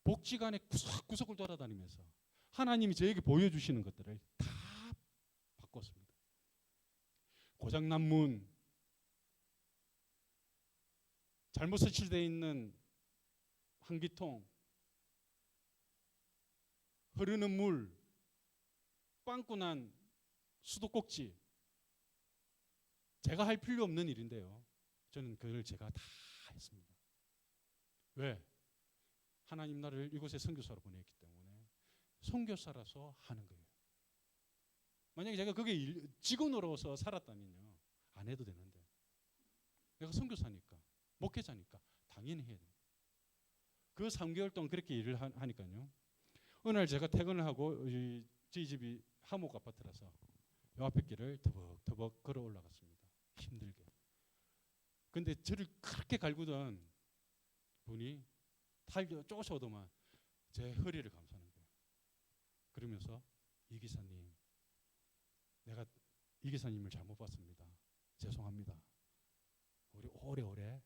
복지관에 구석구석을 돌아다니면서 하나님이 저에게 보여주시는 것들을 다 바꿨습니다. 고장난 문, 잘못 설치되어 있는 환기통, 흐르는 물, 빵꾸 난 수도꼭지. 제가 할 필요 없는 일인데요. 저는 그걸 제가 다 했습니다. 왜? 하나님 나를 이곳에 선교사로 보냈기 때문에 선교사라서 하는 거예요. 만약에 제가 그게 직원으로서 살았다면요. 안 해도 되는데. 내가 선교사니까, 목회자니까 당연히 해야 됩니다. 그 3개월 동안 그렇게 일을 하니까요. 어느 날 제가 퇴근을 하고 저희 집이 하목 아파트라서 요 앞에 길을 터벅터벅 걸어 올라갔습니다. 힘들게. 근데 저를 그렇게 갈구던 분이 쫓아오더만 제 허리를 감싸는 거예요. 그러면서 이 기사님, 내가 이 기사님을 잘못 봤습니다. 죄송합니다. 우리 오래오래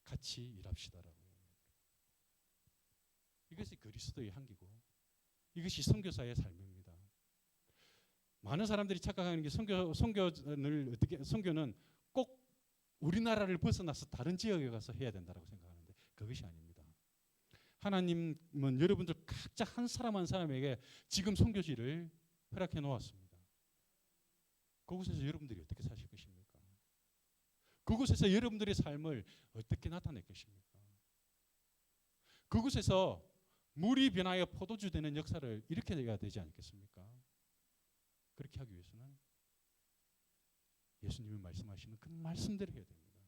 같이 일합시다라고요. 이것이 그리스도의 향기고 이것이 선교사의 삶입니다. 많은 사람들이 착각하는 게 선교는 꼭 우리나라를 벗어나서 다른 지역에 가서 해야 된다고 생각하는데 그것이 아닙니다. 하나님은 여러분들 각자 한 사람 한 사람에게 지금 선교지를 허락해 놓았습니다. 그곳에서 여러분들이 어떻게 사실 것입니까? 그곳에서 여러분들의 삶을 어떻게 나타낼 것입니까? 그곳에서 물이 변하여 포도주 되는 역사를 일으켜야 되지 않겠습니까? 그렇게 하기 위해서는 예수님이 말씀하시는 그 말씀대로 해야 됩니다.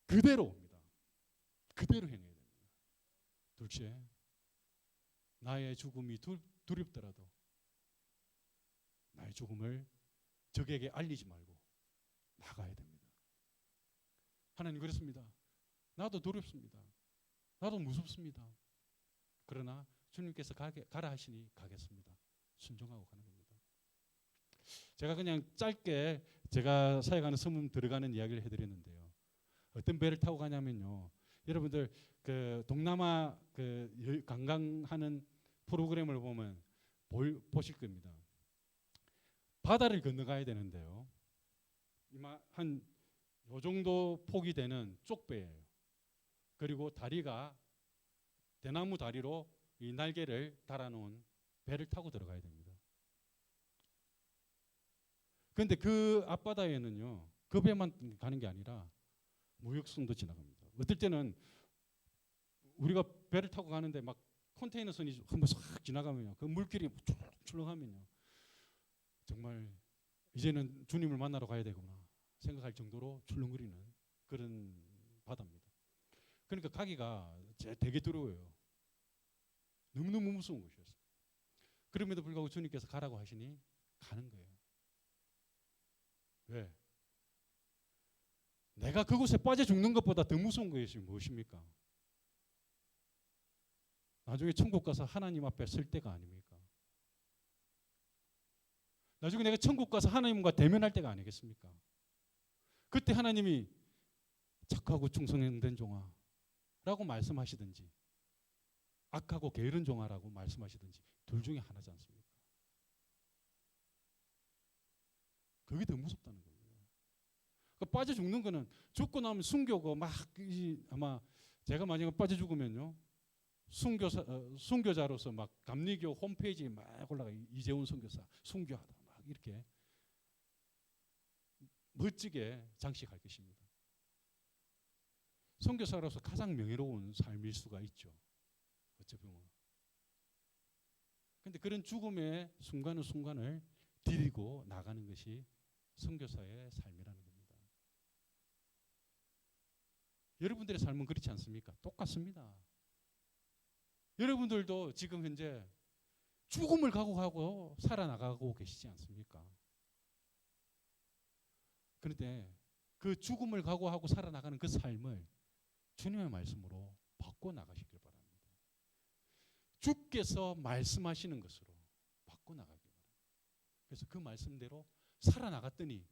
그대로 옵니다. 그대로 행해야 됩니다. 둘째, 나의 죽음이 두렵더라도 나의 죽음을 적에게 알리지 말고 나가야 됩니다. 하나님 그렇습니다. 나도 두렵습니다. 나도 무섭습니다. 그러나 주님께서 가라 하시니 가겠습니다. 순종하고 가는 겁니다. 제가 그냥 짧게 제가 사역하는 섬 들어가는 이야기를 해드렸는데요. 어떤 배를 타고 가냐면요. 여러분들 그 동남아 그 관광하는 프로그램을 보면 보실 겁니다. 바다를 건너가야 되는데요. 한 요 정도 폭이 되는 쪽배예요. 그리고 다리가 대나무 다리로 이 날개를 달아놓은 배를 타고 들어가야 됩니다. 그런데 그 앞바다에는요, 그 배만 가는 게 아니라 무역선도 지나갑니다. 어떨 때는 우리가 배를 타고 가는데 막 컨테이너선이 한번 싹 지나가면요, 그 물길이 출렁하면요, 정말 이제는 주님을 만나러 가야 되구나 생각할 정도로 출렁거리는 그런 바다입니다. 그러니까 가기가 되게 두려워요. 너무너무 무서운 것이었어요. 그럼에도 불구하고 주님께서 가라고 하시니 가는 거예요. 왜? 내가 그곳에 빠져 죽는 것보다 더 무서운 것이 무엇입니까? 나중에 천국 가서 하나님 앞에 설 때가 아닙니까? 나중에 내가 천국 가서 하나님과 대면할 때가 아니겠습니까? 그때 하나님이 착하고 충성된 종아 라고 말씀하시든지 악하고 게으른 종아라고 말씀하시든지 둘 중에 하나지 않습니까? 그게 더 무섭다는 겁니다. 그러니까 빠져 죽는 거는 죽고 나면 순교고 막 아마 제가 만약에 빠져 죽으면요, 순교자로서 막 감리교 홈페이지에 막 올라가 이재훈 선교사 순교하다 막 이렇게 멋지게 장식할 것입니다. 선교사로서 가장 명예로운 삶일 수가 있죠. 어찌 보면. 그런데 그런 죽음의 순간을 디디고 나가는 것이 선교사의 삶이라는 겁니다. 여러분들의 삶은 그렇지 않습니까? 똑같습니다. 여러분들도 지금 현재 죽음을 각오하고 살아나가고 계시지 않습니까? 그런데 그 죽음을 각오하고 살아나가는 그 삶을 주님의 말씀으로 바꿔 나가시길 바랍니다. 주께서 말씀하시는 것으로 바꿔 나가길 바랍니다. 그래서 그 말씀대로 살아나갔더니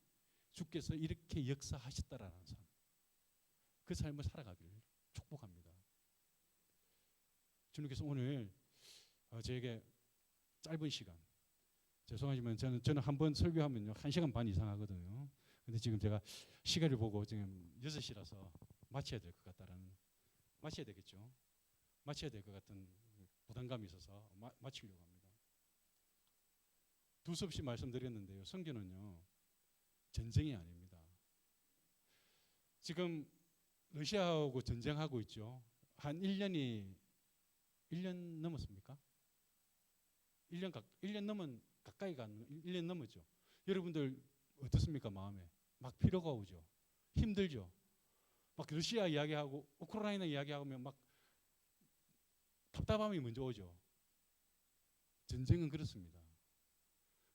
주께서 이렇게 역사하셨다라는 삶, 그 삶을 살아가길 축복합니다. 주님께서 오늘 저에게 짧은 시간, 죄송하지만 저는 한 번 설교하면요 1시간 반 이상 하거든요. 근데 지금 제가 시계를 보고 지금 6시라서 마쳐야 될 것 같다라는, 마쳐야 되겠죠. 마쳐야 될 것 같은 부담감이 있어서 마치려고 합니다. 두서없이 말씀드렸는데요, 선교는요 전쟁이 아닙니다. 지금 러시아하고 전쟁하고 있죠. 한 1년 넘었습니까? 1년 넘은 가까이 간 1년 넘었죠. 여러분들 어떻습니까? 마음에 막 피로가 오죠. 힘들죠. 막 러시아 이야기하고 우크라이나 이야기하면 막 답답함이 먼저 오죠. 전쟁은 그렇습니다.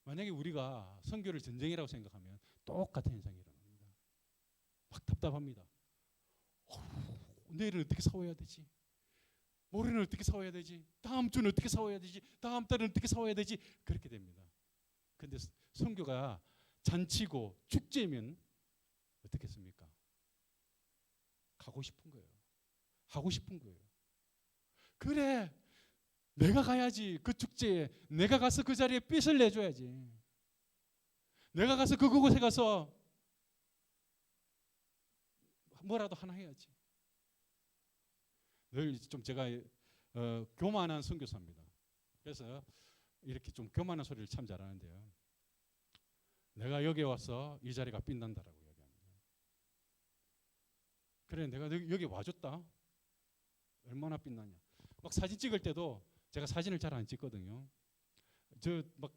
만약에 우리가 선교를 전쟁이라고 생각하면 똑같은 현상이 일어납니다. 막 답답합니다. 내일은 어떻게 싸워야 되지? 모레는 어떻게 싸워야 되지? 다음 주는 어떻게 싸워야 되지? 다음 달은 어떻게 싸워야 되지? 그렇게 됩니다. 그런데 선교가 잔치고 축제면 어떻겠습니까? 가고 싶은 거예요. 하고 싶은 거예요. 그래, 내가 가야지. 그 축제에 내가 가서 그 자리에 빚을 내줘야지. 내가 가서 그곳에 가서 뭐라도 하나 해야지. 늘 좀 제가 교만한 선교사입니다. 그래서 이렇게 좀 교만한 소리를 참 잘하는데요. 내가 여기 와서 이 자리가 빛난다라고 이야기합니다. 그래, 내가 여기 와줬다. 얼마나 빛나냐. 막 사진 찍을 때도 제가 사진을 잘 안 찍거든요. 저 막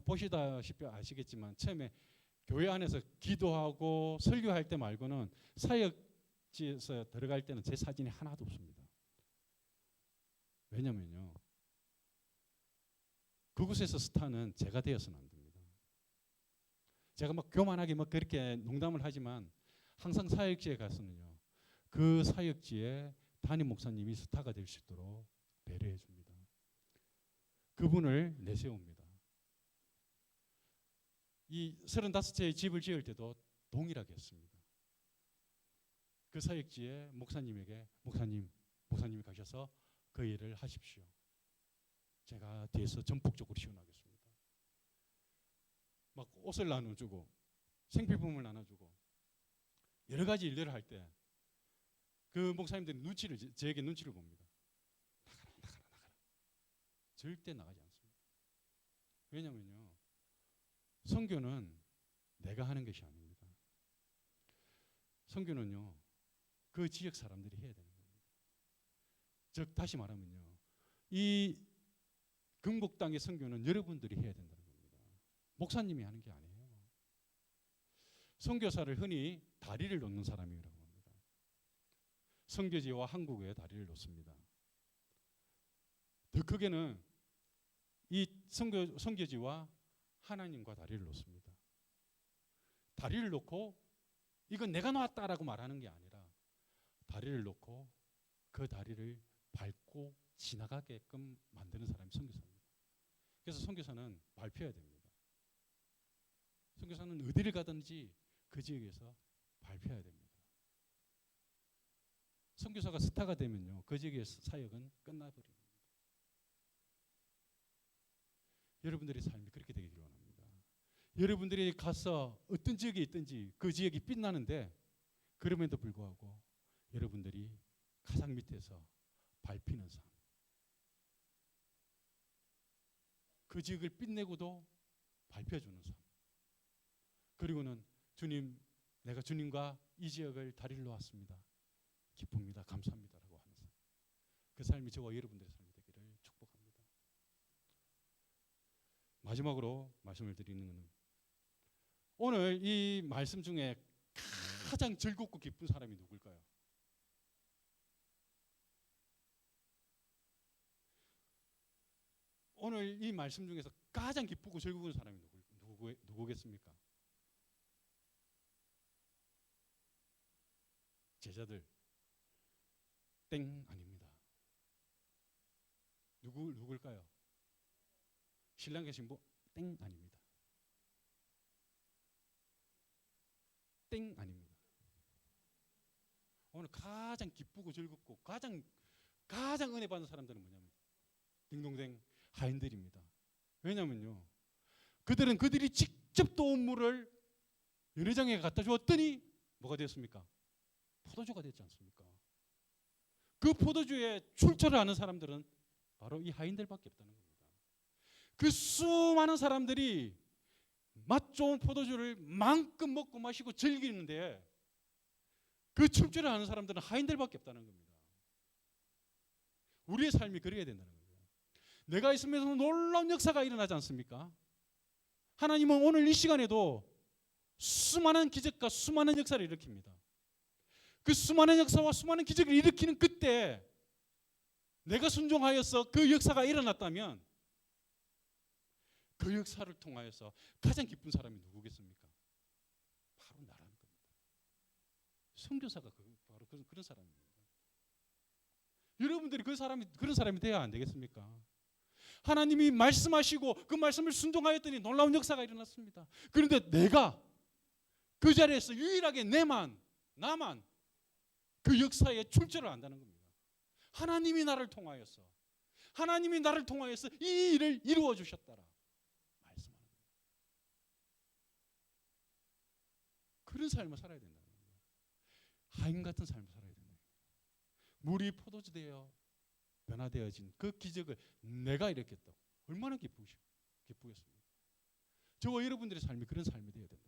보시다시피 아시겠지만 처음에 교회 안에서 기도하고 설교할 때 말고는 사역지에서 들어갈 때는 제 사진이 하나도 없습니다. 왜냐면요, 그곳에서 스타는 제가 되어서는 안 됩니다. 제가 막 교만하게 막 그렇게 농담을 하지만 항상 사역지에 가서는요, 그 사역지에 담임 목사님이 스타가 될 수 있도록 배려해 줍니다. 그분을 내세웁니다. 이 35채의 집을 지을 때도 동일하게 했습니다. 그 사역지에 목사님에게 목사님이 가셔서 그 일을 하십시오. 제가 뒤에서 전폭적으로 지원하겠습니다. 막 옷을 나눠주고 생필품을 나눠주고 여러 가지 일들을 할 때 그 목사님들이 저에게 눈치를 봅니다. 나가라. 절대 나가지 않습니다. 왜냐면요, 선교는 내가 하는 것이 아닙니다. 선교는요, 그 지역 사람들이 해야 되는 겁니다. 즉 다시 말하면요, 이 금곡 땅의 선교는 여러분들이 해야 된다는 겁니다. 목사님이 하는 게 아니에요. 선교사를 흔히 다리를 놓는 사람이라고 합니다. 선교지와 한국의 다리를 놓습니다. 더 크게는 이 선교지와 하나님과 다리를 놓습니다. 다리를 놓고 이건 내가 놓았다라고 말하는 게 아니라 다리를 놓고 그 다리를 밟고 지나가게끔 만드는 사람이 선교사입니다. 그래서 선교사는 밟혀야 됩니다. 선교사는 어디를 가든지 그 지역에서 밟혀야 됩니다. 선교사가 스타가 되면요, 그 지역의 사역은 끝나버립니다. 여러분들의 삶이 그렇게 되기를 원합니다. 여러분들이 가서 어떤 지역에 있든지 그 지역이 빛나는데 그럼에도 불구하고 여러분들이 가장 밑에서 밟히는 삶, 그 지역을 빛내고도 밟혀주는 삶, 그리고는 주님, 내가 주님과 이 지역을 다리를 놓았습니다. 기쁩니다. 감사합니다라고 하는 삶. 그 삶이 저와 여러분들의 삶이 되기를 축복합니다. 마지막으로 말씀을 드리는 것은 오늘 이 말씀 중에 가장 즐겁고 기쁜 사람이 누굴까요? 오늘 이 말씀 중에서 가장 기쁘고 즐거운 사람이 누구겠습니까? 제자들. 땡 아닙니다. 누굴까요? 신랑계 신부? 땡 아닙니다. 땡 아닙니다. 오늘 가장 기쁘고 즐겁고 가장 은혜 받는 사람들은 뭐냐면 딩동댕 하인들입니다. 왜냐면요, 그들이 직접 도운 물을 연회장에 갖다 주었더니 뭐가 되었습니까? 포도주가 됐지 않습니까? 그 포도주에 출처를 아는 사람들은 바로 이 하인들밖에 없다는 겁니다. 그 수많은 사람들이 맛 좋은 포도주를 마음껏 먹고 마시고 즐기는데 그 출처를 아는 사람들은 하인들밖에 없다는 겁니다. 우리의 삶이 그래야 된다는 겁니다. 내가 있으면서 놀라운 역사가 일어나지 않습니까? 하나님은 오늘 이 시간에도 수많은 기적과 수많은 역사를 일으킵니다. 그 수많은 역사와 수많은 기적을 일으키는 그때 내가 순종하여서 그 역사가 일어났다면 그 역사를 통하여서 가장 기쁜 사람이 누구겠습니까? 바로 나라는 겁니다. 선교사가 바로 그런 사람입니다. 여러분들이 그런 사람이 돼야 안 되겠습니까? 하나님이 말씀하시고 그 말씀을 순종하였더니 놀라운 역사가 일어났습니다. 그런데 내가 그 자리에서 유일하게 나만 그 역사의 출처를 안다는 겁니다. 하나님이 나를 통하여서 이 일을 이루어 주셨다라 말씀하는 겁니다. 그런 삶을 살아야 된다는 겁니다. 하인 같은 삶을 살아야 된다. 물이 포도주 되어 변화되어진 그 기적을 내가 일으켰다. 얼마나 기쁘겠습니까? 저와 여러분들의 삶이 그런 삶이 되어야 된다.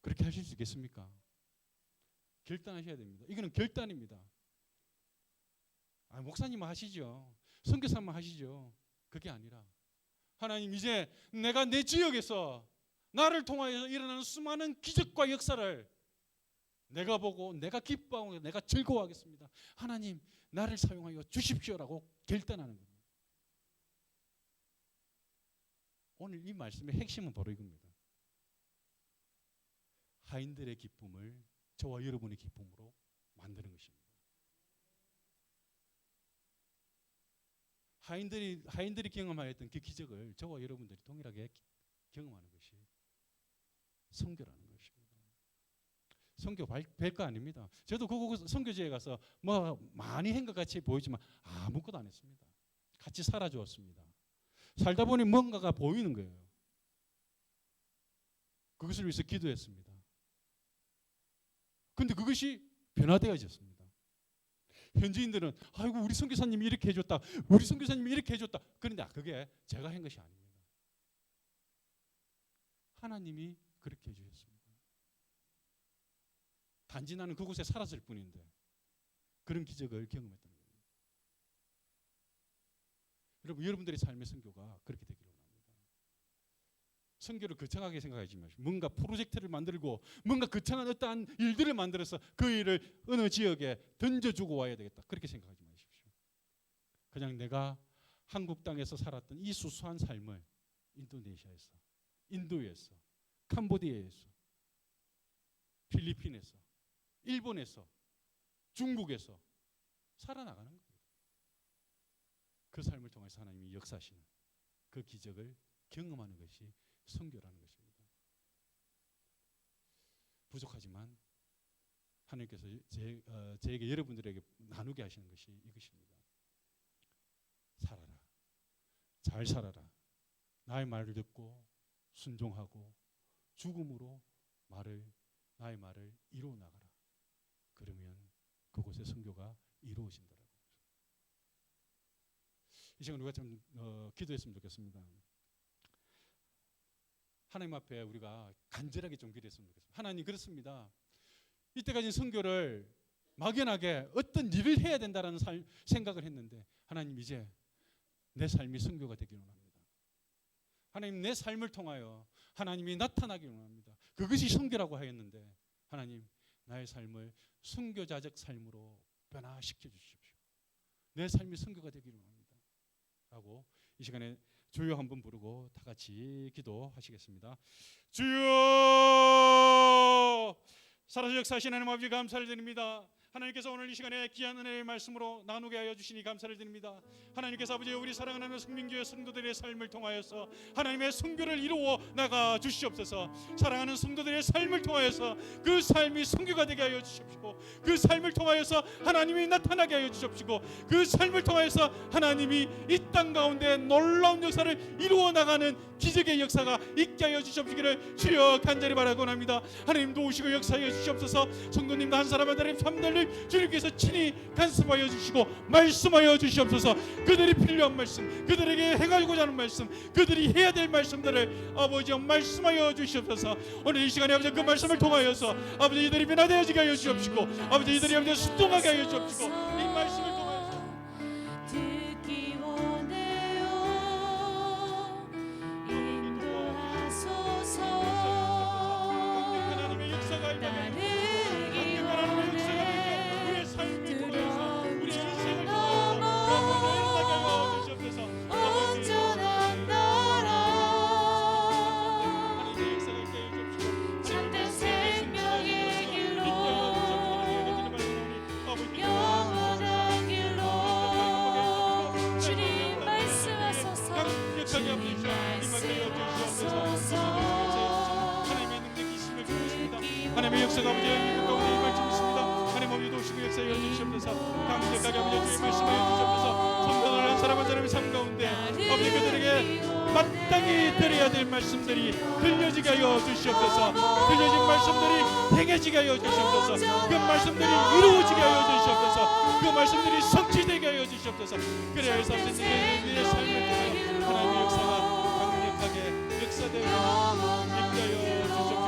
그렇게 하실 수 있겠습니까? 결단하셔야 됩니다. 이거는 결단입니다. 목사님은 하시죠. 선교사만 하시죠. 그게 아니라 하나님, 이제 내가 내 지역에서 나를 통하여서 일어나는 수많은 기적과 역사를 내가 보고 내가 기뻐하고 내가 즐거워하겠습니다. 하나님, 나를 사용하여 주십시오라고 결단하는 겁니다. 오늘 이 말씀의 핵심은 바로 이겁니다. 하인들의 기쁨을 저와 여러분의 기쁨으로 만드는 것입니다. 하인들이 경험하였던 그 기적을 저와 여러분들이 동일하게 경험하는 것이 선교라는 것입니다. 선교 별거 아닙니다. 저도 그 선교지에 가서 뭐 많이 한 것 같이 보이지만 아무것도 안 했습니다. 같이 살아주었습니다. 살다 보니 뭔가가 보이는 거예요. 그것을 위해서 기도했습니다. 그런데 그것이 변화되어졌습니다. 현지인들은 아이고 우리 선교사님이 이렇게 해줬다, 우리 선교사님이 이렇게 해줬다. 그런데 그게 제가 한 것이 아닙니다. 하나님이 그렇게 해주셨습니다. 단지 나는 그곳에 살았을 뿐인데 그런 기적을 경험했던 거예요. 여러분, 여러분들의 삶의 선교가 그렇게 되기를 원합니다. 선교를 거창하게 생각하지 마시고 뭔가 프로젝트를 만들고 뭔가 거창한 어떠한 일들을 만들어서 그 일을 어느 지역에 던져주고 와야 되겠다, 그렇게 생각하지 마십시오. 그냥 내가 한국 땅에서 살았던 이 수수한 삶을 인도네시아에서, 인도에서, 캄보디아에서, 필리핀에서, 일본에서, 중국에서 살아나가는 거예요. 그 삶을 통해서 하나님이 역사하시는 그 기적을 경험하는 것이 선교라는 것입니다. 부족하지만 하나님께서 저에게, 여러분들에게 나누게 하시는 것이 이것입니다. 살아라, 잘 살아라. 나의 말을 듣고 순종하고 죽음으로 나의 말을 이루어 나가라. 그러면 그곳에 선교가 이루어진다라고. 이 시간 우리가 좀 기도했으면 좋겠습니다. 하나님 앞에 우리가 간절하게 좀 기도했으면 좋겠습니다. 하나님, 그렇습니다. 이때까지 선교를 막연하게 어떤 일을 해야 된다라는 생각을 했는데 하나님, 이제 내 삶이 선교가 되기를 원합니다. 하나님, 내 삶을 통하여 하나님이 나타나기를 원합니다. 그것이 선교라고 하였는데 하나님, 나의 삶을 선교자적 삶으로 변화시켜 주십시오. 내 삶이 선교가 되기를 원합니다 라고 이 시간에 주여 한번 부르고 다 같이 기도하시겠습니다. 주여, 살아서 역사하신 하나님 아버지, 감사를 드립니다. 하나님께서 오늘 이 시간에 귀한 은혜의 말씀으로 나누게 하여 주시니 감사를 드립니다. 하나님께서 아버지, 우리 사랑하는 성민교회 성도들의 삶을 통하여서 하나님의 선교를 이루어 나가 주시옵소서. 사랑하는 성도들의 삶을 통하여서 그 삶이 선교가 되게 하여 주십시오. 그 삶을 통하여서 하나님이 나타나게 하여 주십시오. 그 삶을 통하여서 하나님이 이 땅 가운데 놀라운 역사를 이루어 나가는 기적의 역사가 있게 하여 주시옵시기를 주여 간절히 바라고 합니다. 하나님 도우시고 역사하여 주시옵소서. 성도님도 한 사람 한 사람 삶들을 주님께서 친히 간섭하여 주시고 말씀하여 주시옵소서. 그들이 필요한 말씀, 그들에게 행하고자 하는 말씀, 그들이 해야 될 말씀들을 아버지 말씀하여 주시옵소서. 오늘 이 시간에 아버지 그 말씀을 통하여서 아버지 이들이 변화되어지게 하여 주시옵시고 아버지 이들이 아버지 순종하게 하여 주시옵시고 이 말씀을 통하여서 하나님의 역사가 아버지 미국 가운데 임할 줄 믿습니다. 하나님 아버지 도우시고 역사하여 주시옵소서. 강력하게 아버지 주의 말씀하여 주시옵소서. 성도들 한 사람 한 사람의 삶 가운데 아버지 그들에게 마땅히 드려야 될 말씀들이 들려지게 하여 주시옵소서. 들려진 말씀들이 행해지게 하여 주시옵소서. 그 말씀들이 이루어지게 하여 주시옵소서. 그 말씀들이 성취되게 하여 주시옵소서. 그래야 해서 우리의 삶을 통해 하나님의 역사가 강력하게 역사되어 임하여 주시옵소서.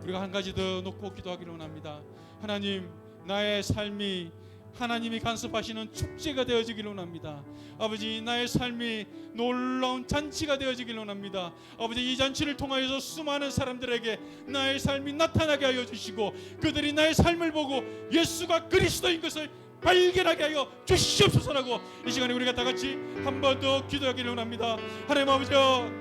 우리가 한 가지 더 놓고 기도하기를 원합니다. 하나님, 나의 삶이 하나님이 간섭하시는 축제가 되어지기를 원합니다. 아버지, 나의 삶이 놀라운 잔치가 되어지기를 원합니다. 아버지, 이 잔치를 통하여서 수많은 사람들에게 나의 삶이 나타나게 하여 주시고 그들이 나의 삶을 보고 예수가 그리스도인 것을 발견하게 하여 주시옵소서라고 이 시간에 우리가 다 같이 한 번 더 기도하기를 원합니다. 하나님 아버지,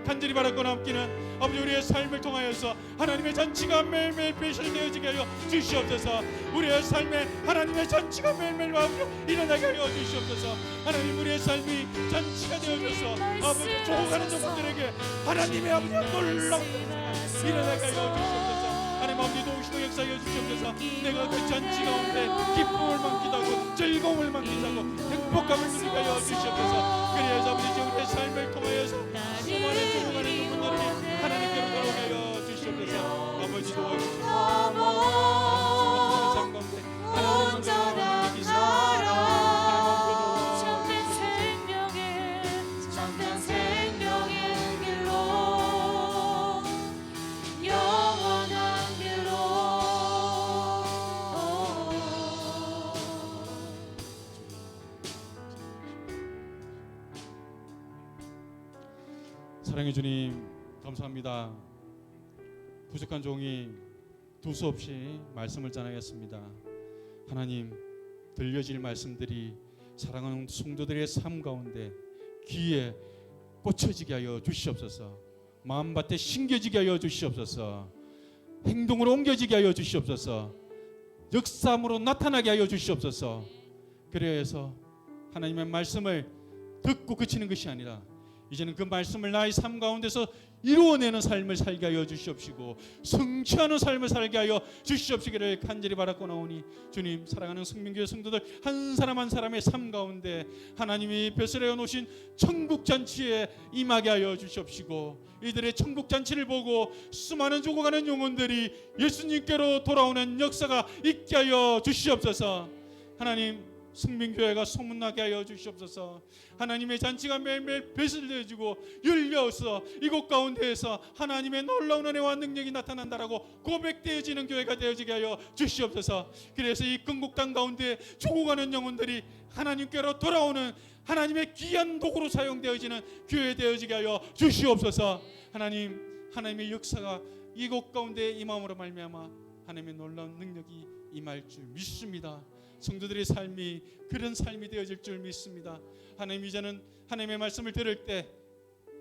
간절히 바라거나 없기는 아버지 우리의 삶을 통하여서 하나님의 잔치가 매일매일 배설되어지게 하여 주시옵소서. 우리의 삶에 하나님의 잔치가 매일매일 아버지 일어나게 하여 주시옵소서. 하나님 우리의 삶이 잔치가 되어져서 아버지 죽어가는 영혼들에게 하나님의 아버지 놀라운 일어나게 하여 주시옵소서. 하나님 아버지 도우시고 역사하여 주시옵소서. 내가 그 잔치 가운데 기쁨을 만기도 하고 즐거움을 만기도 하고 행복감을 누리게 하여 주시옵소서. 그래서 아버지 우리의 삶을 통하여서 수많은 죽어가는 영혼들이 하나님께로 돌아오게 하여 주시옵소서. 아버지 도와주시옵소서. 삶 가운데 하나님의 참된 생명의 길로 영원한 길로 사랑해 주님 감사합니다. 부족한 종이 두서없이 말씀을 전하였습니다. 하나님 들려질 말씀들이 사랑하는 성도들의 삶 가운데 귀에 꽂혀지게 하여 주시옵소서. 마음밭에 심겨지게 하여 주시옵소서. 행동으로 옮겨지게 하여 주시옵소서. 역사함으로 나타나게 하여 주시옵소서. 그래서 하나님의 말씀을 듣고 그치는 것이 아니라 이제는 그 말씀을 나의 삶 가운데서 이루어내는 삶을 살게 하여 주시옵시고 성취하는 삶을 살게 하여 주시옵시기를 간절히 바라고 나오니 주님 사랑하는 성민교회 성도들 한 사람 한 사람의 삶 가운데 하나님이 벼슬해 놓으신 천국잔치에 임하게 하여 주시옵시고 이들의 천국잔치를 보고 수많은 죽어가는 영혼들이 예수님께로 돌아오는 역사가 있게 하여 주시옵소서. 하나님 성민교회가 소문나게 하여 주시옵소서. 하나님의 잔치가 매일매일 배설되어지고 열려서 이곳 가운데에서 하나님의 놀라운 은혜와 능력이 나타난다라고 고백되어지는 교회가 되어지게 하여 주시옵소서. 그래서 이 건국당 가운데 죽어가는 영혼들이 하나님께로 돌아오는 하나님의 귀한 도구로 사용되어지는 교회 되어지게 하여 주시옵소서. 하나님의 역사가 이곳 가운데 임함으로 말미암아 하나님의 놀라운 능력이 임할 줄 믿습니다. 성도들의 삶이 그런 삶이 되어질 줄 믿습니다. 하나님 이제는 하나님의 말씀을 들을 때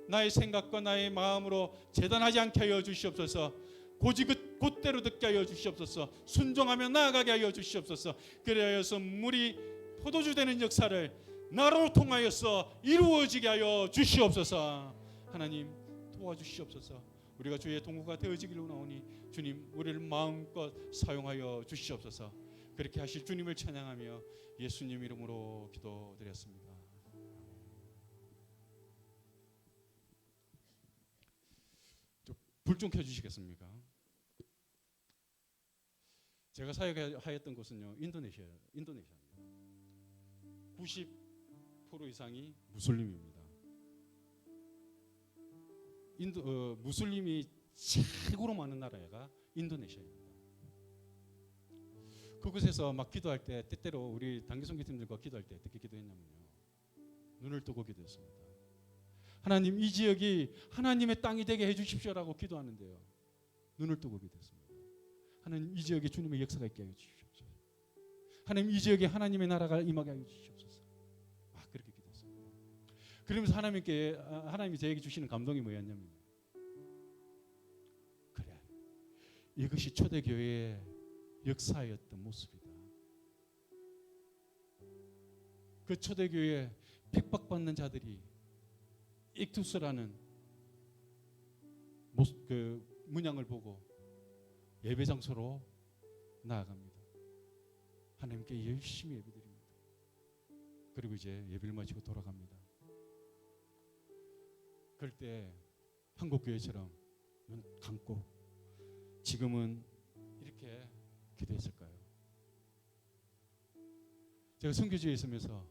나의 생각과 나의 마음으로 재단하지 않게 하여 주시옵소서. 고지 곧대로 듣게 하여 주시옵소서. 순종하며 나아가게 하여 주시옵소서. 그래야여서 물이 포도주 되는 역사를 나로 통하여서 이루어지게 하여 주시옵소서. 하나님 도와주시옵소서. 우리가 주의 동무가 되어지기로 나오니 주님 우리를 마음껏 사용하여 주시옵소서. 그렇게 하실 주님을 찬양하며 예수님 이름으로 기도드렸습니다. 불 좀 켜주시겠습니까? 제가 사역하였던 곳은요 인도네시아입니다. 90% 이상이 무슬림입니다. 무슬림이 최고로 많은 나라가 인도네시아입니다. 그곳에서 막 기도할 때 때때로 우리 단기선교팀들과 기도할 때 어떻게 기도했냐면요, 눈을 뜨고 기도했습니다. 하나님 이 지역이 하나님의 땅이 되게 해주십시오라고 기도하는데요, 눈을 뜨고 기도했습니다. 하나님 이 지역에 주님의 역사가 있게 하여 주십시오. 하나님 이 지역에 하나님의 나라가 임하게 하여 주시옵소서. 막 그렇게 기도했습니다. 그러면서 하나님이 저에게 주시는 감동이 뭐였냐면요, 그래 이것이 초대교회의 역사였던 모습이다. 그 초대교회 핍박받는 자들이 익투스라는 그 문양을 보고 예배장소로 나아갑니다. 하나님께 열심히 예배드립니다. 그리고 이제 예배를 마치고 돌아갑니다. 그럴 때 한국교회처럼 눈 감고 지금은 이렇게 기도했을까요? 제가 선교지에 있으면서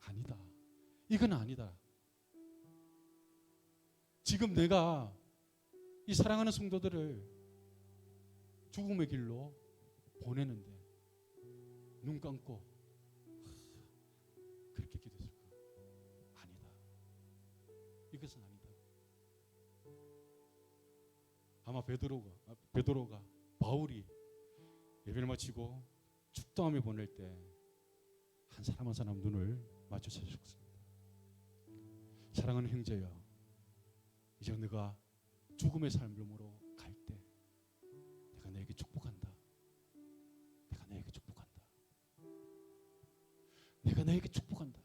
아니다, 이건 아니다. 지금 내가 이 사랑하는 성도들을 죽음의 길로 보내는데 눈 감고 그렇게 기도했을까? 아니다, 이것은 아니다. 아마 베드로가 바울이 예배를 마치고 축도하며 보낼 때 한 사람 한 사람 눈을 마주쳐 주셨습니다. 사랑하는 형제여, 이제 네가 죽음의 삶으로 갈 때 내가 너에게 축복한다. 내가 너에게 축복한다. 내가 너에게 축복한다.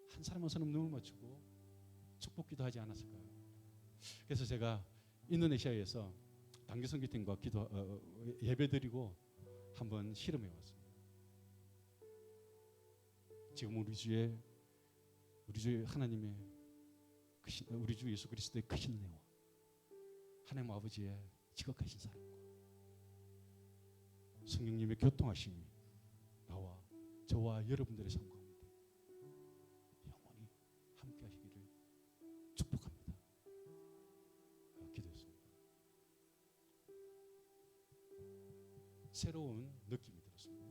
한 사람 한 사람 눈을 맞추고 축복기도 하지 않았을까요? 그래서 제가 인도네시아에서 단기성 미팅과 기도 예배드리고 한번 실험해 왔습니다. 지금 우리 주 하나님의 우리 주 예수 그리스도의 크신 은혜와 하나님 아버지의 지극하신 사랑과 성령님의 교통하심이 나와 저와 여러분들의 삶 가운데 영원히 함께 하시기를 축복합니다. 기도했습니다. 새로운 느낌이 들었습니다.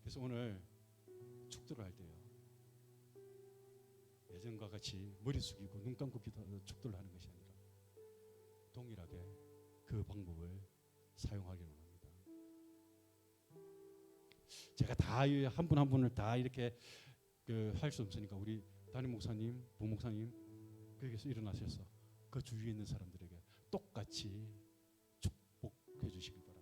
그래서 오늘 축도를 할 때요, 예전과 같이 머리 숙이고 눈 감고 축도를 하는 것이 아니라 동일하게 그 방법을 사용하기를 원합니다. 제가 다 한 분 한 분을 다 이렇게 할 수 없으니까 우리 담임 목사님, 부목사님 거기서 일어나셔서 그 주위에 있는 사람들에게 똑같이 축복해 주시길 바랍니다.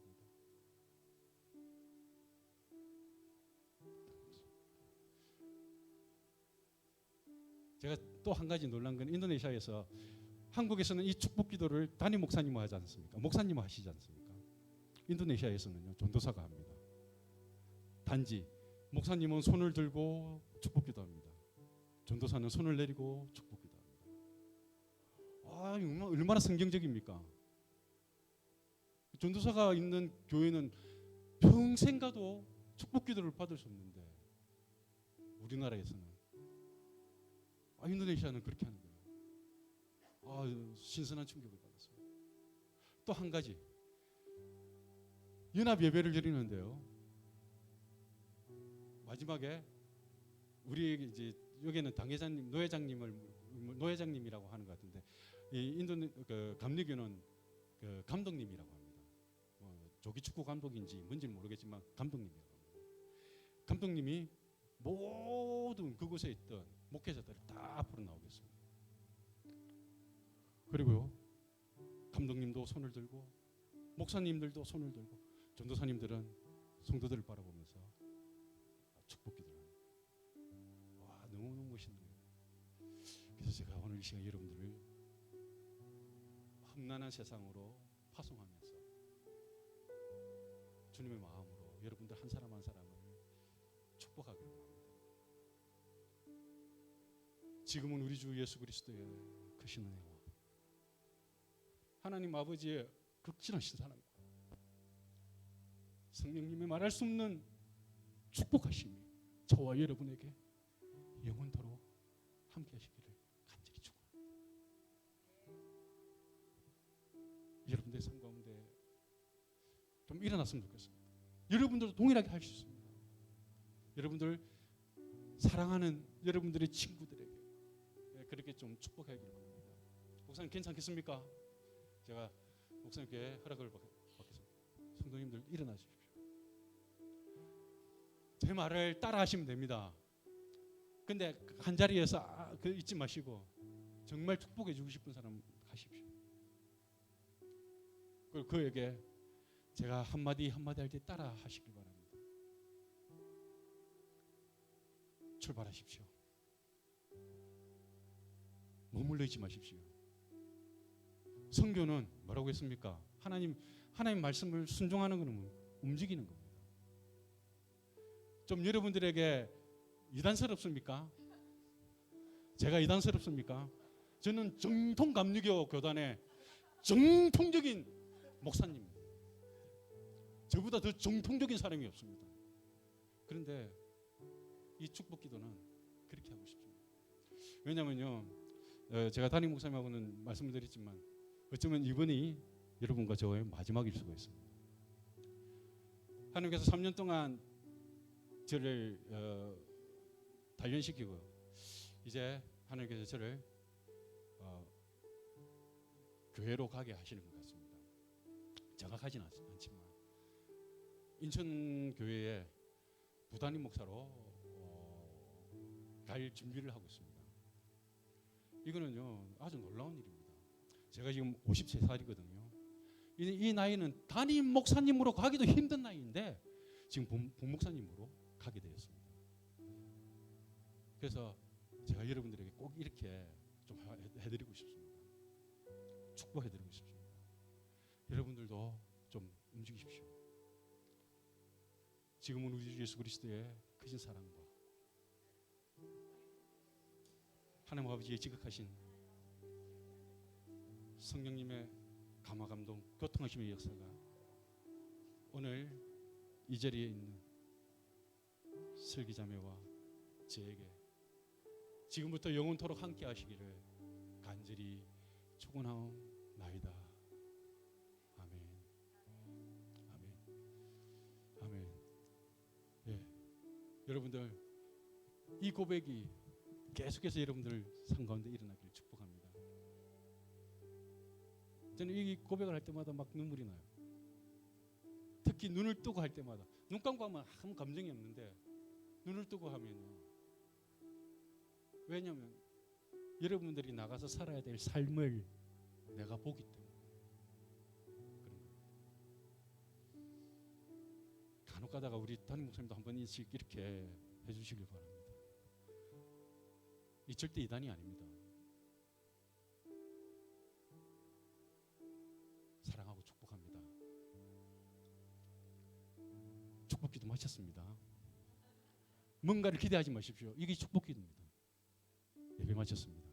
제가 또 한 가지 놀란 건 인도네시아에서 한국에서는 이 축복 기도를 담임 목사님 하지 않습니까? 목사님 하시지 않습니까? 인도네시아에서는요, 전도사가 합니다. 단지 목사님은 손을 들고 축복 기도합니다. 전도사는 손을 내리고 축복 기도합니다. 아, 얼마나 성경적입니까? 전도사가 있는 교회는 평생 가도 축복 기도를 받을 수 없는데 우리나라에서는 인도네시아는 그렇게 하는 거예요. 신선한 충격을 받았습니다. 또 한 가지, 연합 예배를 드리는데요, 마지막에 우리 이제 여기는 당회장님, 노회장님이라고 하는 것 같은데, 이 인도 감리교는 감독님이라고 합니다. 조기 축구 감독인지 뭔지는 모르겠지만 감독님이라고 합니다. 감독님이 모든 그곳에 있던 목회자들이 다 앞으로 나오겠습니다. 그리고요, 감독님도 손을 들고 목사님들도 손을 들고 전도사님들은 성도들을 바라보면서 축복기도를 합니다. 와, 너무너무 멋있네요. 그래서 제가 오늘 이 시간 여러분들을 험난한 세상으로 파송하면서 주님의 마음으로 여러분들 한 사람 한 사람을 축복하기를 합니다. 지금은 우리 주 예수 그리스도의 크신 은혜와 하나님 아버지의 극진하신 사랑과 성령님의 말할 수 없는 축복하심이 저와 여러분에게 영원토록 함께 하시기를 간절히 축원합니다. 여러분들의 삶 가운데 좀 일어났으면 좋겠습니다. 여러분들도 동일하게 할 수 있습니다. 여러분들 사랑하는 여러분들의 친구들에게 그렇게 좀 축복하기를 바랍니다. 목사님 괜찮겠습니까? 제가 목사님께 허락을 받겠습니다. 성도님들 일어나 주십시오. 제 말을 따라 하시면 됩니다. 근데 한 자리에서 잊지 마시고 정말 축복해 주고 싶은 사람 하십시오. 그리고 그에게 제가 한마디 한마디 할 때 따라 하시길 바랍니다. 출발하십시오. 머물러 있지 마십시오. 성교는 뭐라고 했습니까? 하나님 말씀을 순종하는 것은 움직이는 겁니다. 좀 여러분들에게 이단스럽습니까? 제가 이단스럽습니까? 저는 정통 감리교 교단의 정통적인 목사님입니다. 저보다 더 정통적인 사람이 없습니다. 그런데 이 축복 기도는 그렇게 하고 싶습니다. 왜냐면요, 제가 담임 목사님하고는 말씀을 드렸지만 어쩌면 이번이 여러분과 저의 마지막일 수가 있습니다. 하나님께서 3년 동안 저를 단련시키고 이제 하나님께서 저를 교회로 가게 하시는 것 같습니다. 정확하지는 않지만 인천 교회의 부담임 목사로 갈 준비를 하고 있습니다. 이거는요 아주 놀라운 일입니다. 제가 지금 53살이거든요. 이 나이는 담임 목사님으로 가기도 힘든 나이인데 지금 본목사님으로 가게 되었습니다. 그래서 제가 여러분들에게 꼭 이렇게 좀 해드리고 싶습니다. 축복해드리고 싶습니다. 여러분들도 좀 움직이십시오. 지금은 우리 주 예수 그리스도의 크신 사랑과 하나님 아버지의 지극하신 성령님의 감화 감동 교통하심의 역사가 오늘 이 자리에 있는 슬기자매와 저에게 지금부터 영원토록 함께 하시기를 간절히 축원하옵나이다. 아멘. 아멘. 아멘. 예. 여러분들 이 고백이 계속해서 여러분들 삶 가운데 일어나기를 축복합니다. 저는 이 고백을 할 때마다 막 눈물이 나요. 특히 눈을 뜨고 할 때마다. 눈 감고 하면 아무 감정이 없는데 눈을 뜨고 하면요. 왜냐하면 여러분들이 나가서 살아야 될 삶을 내가 보기 때문에 그런 거예요. 간혹 가다가 우리 담임 목사님도 한 번씩 이렇게 해주시길 바랍니다. 이 절대 이단이 아닙니다. 사랑하고 축복합니다. 축복기도 마쳤습니다. 뭔가를 기대하지 마십시오. 이게 축복기도입니다. 예배 마쳤습니다.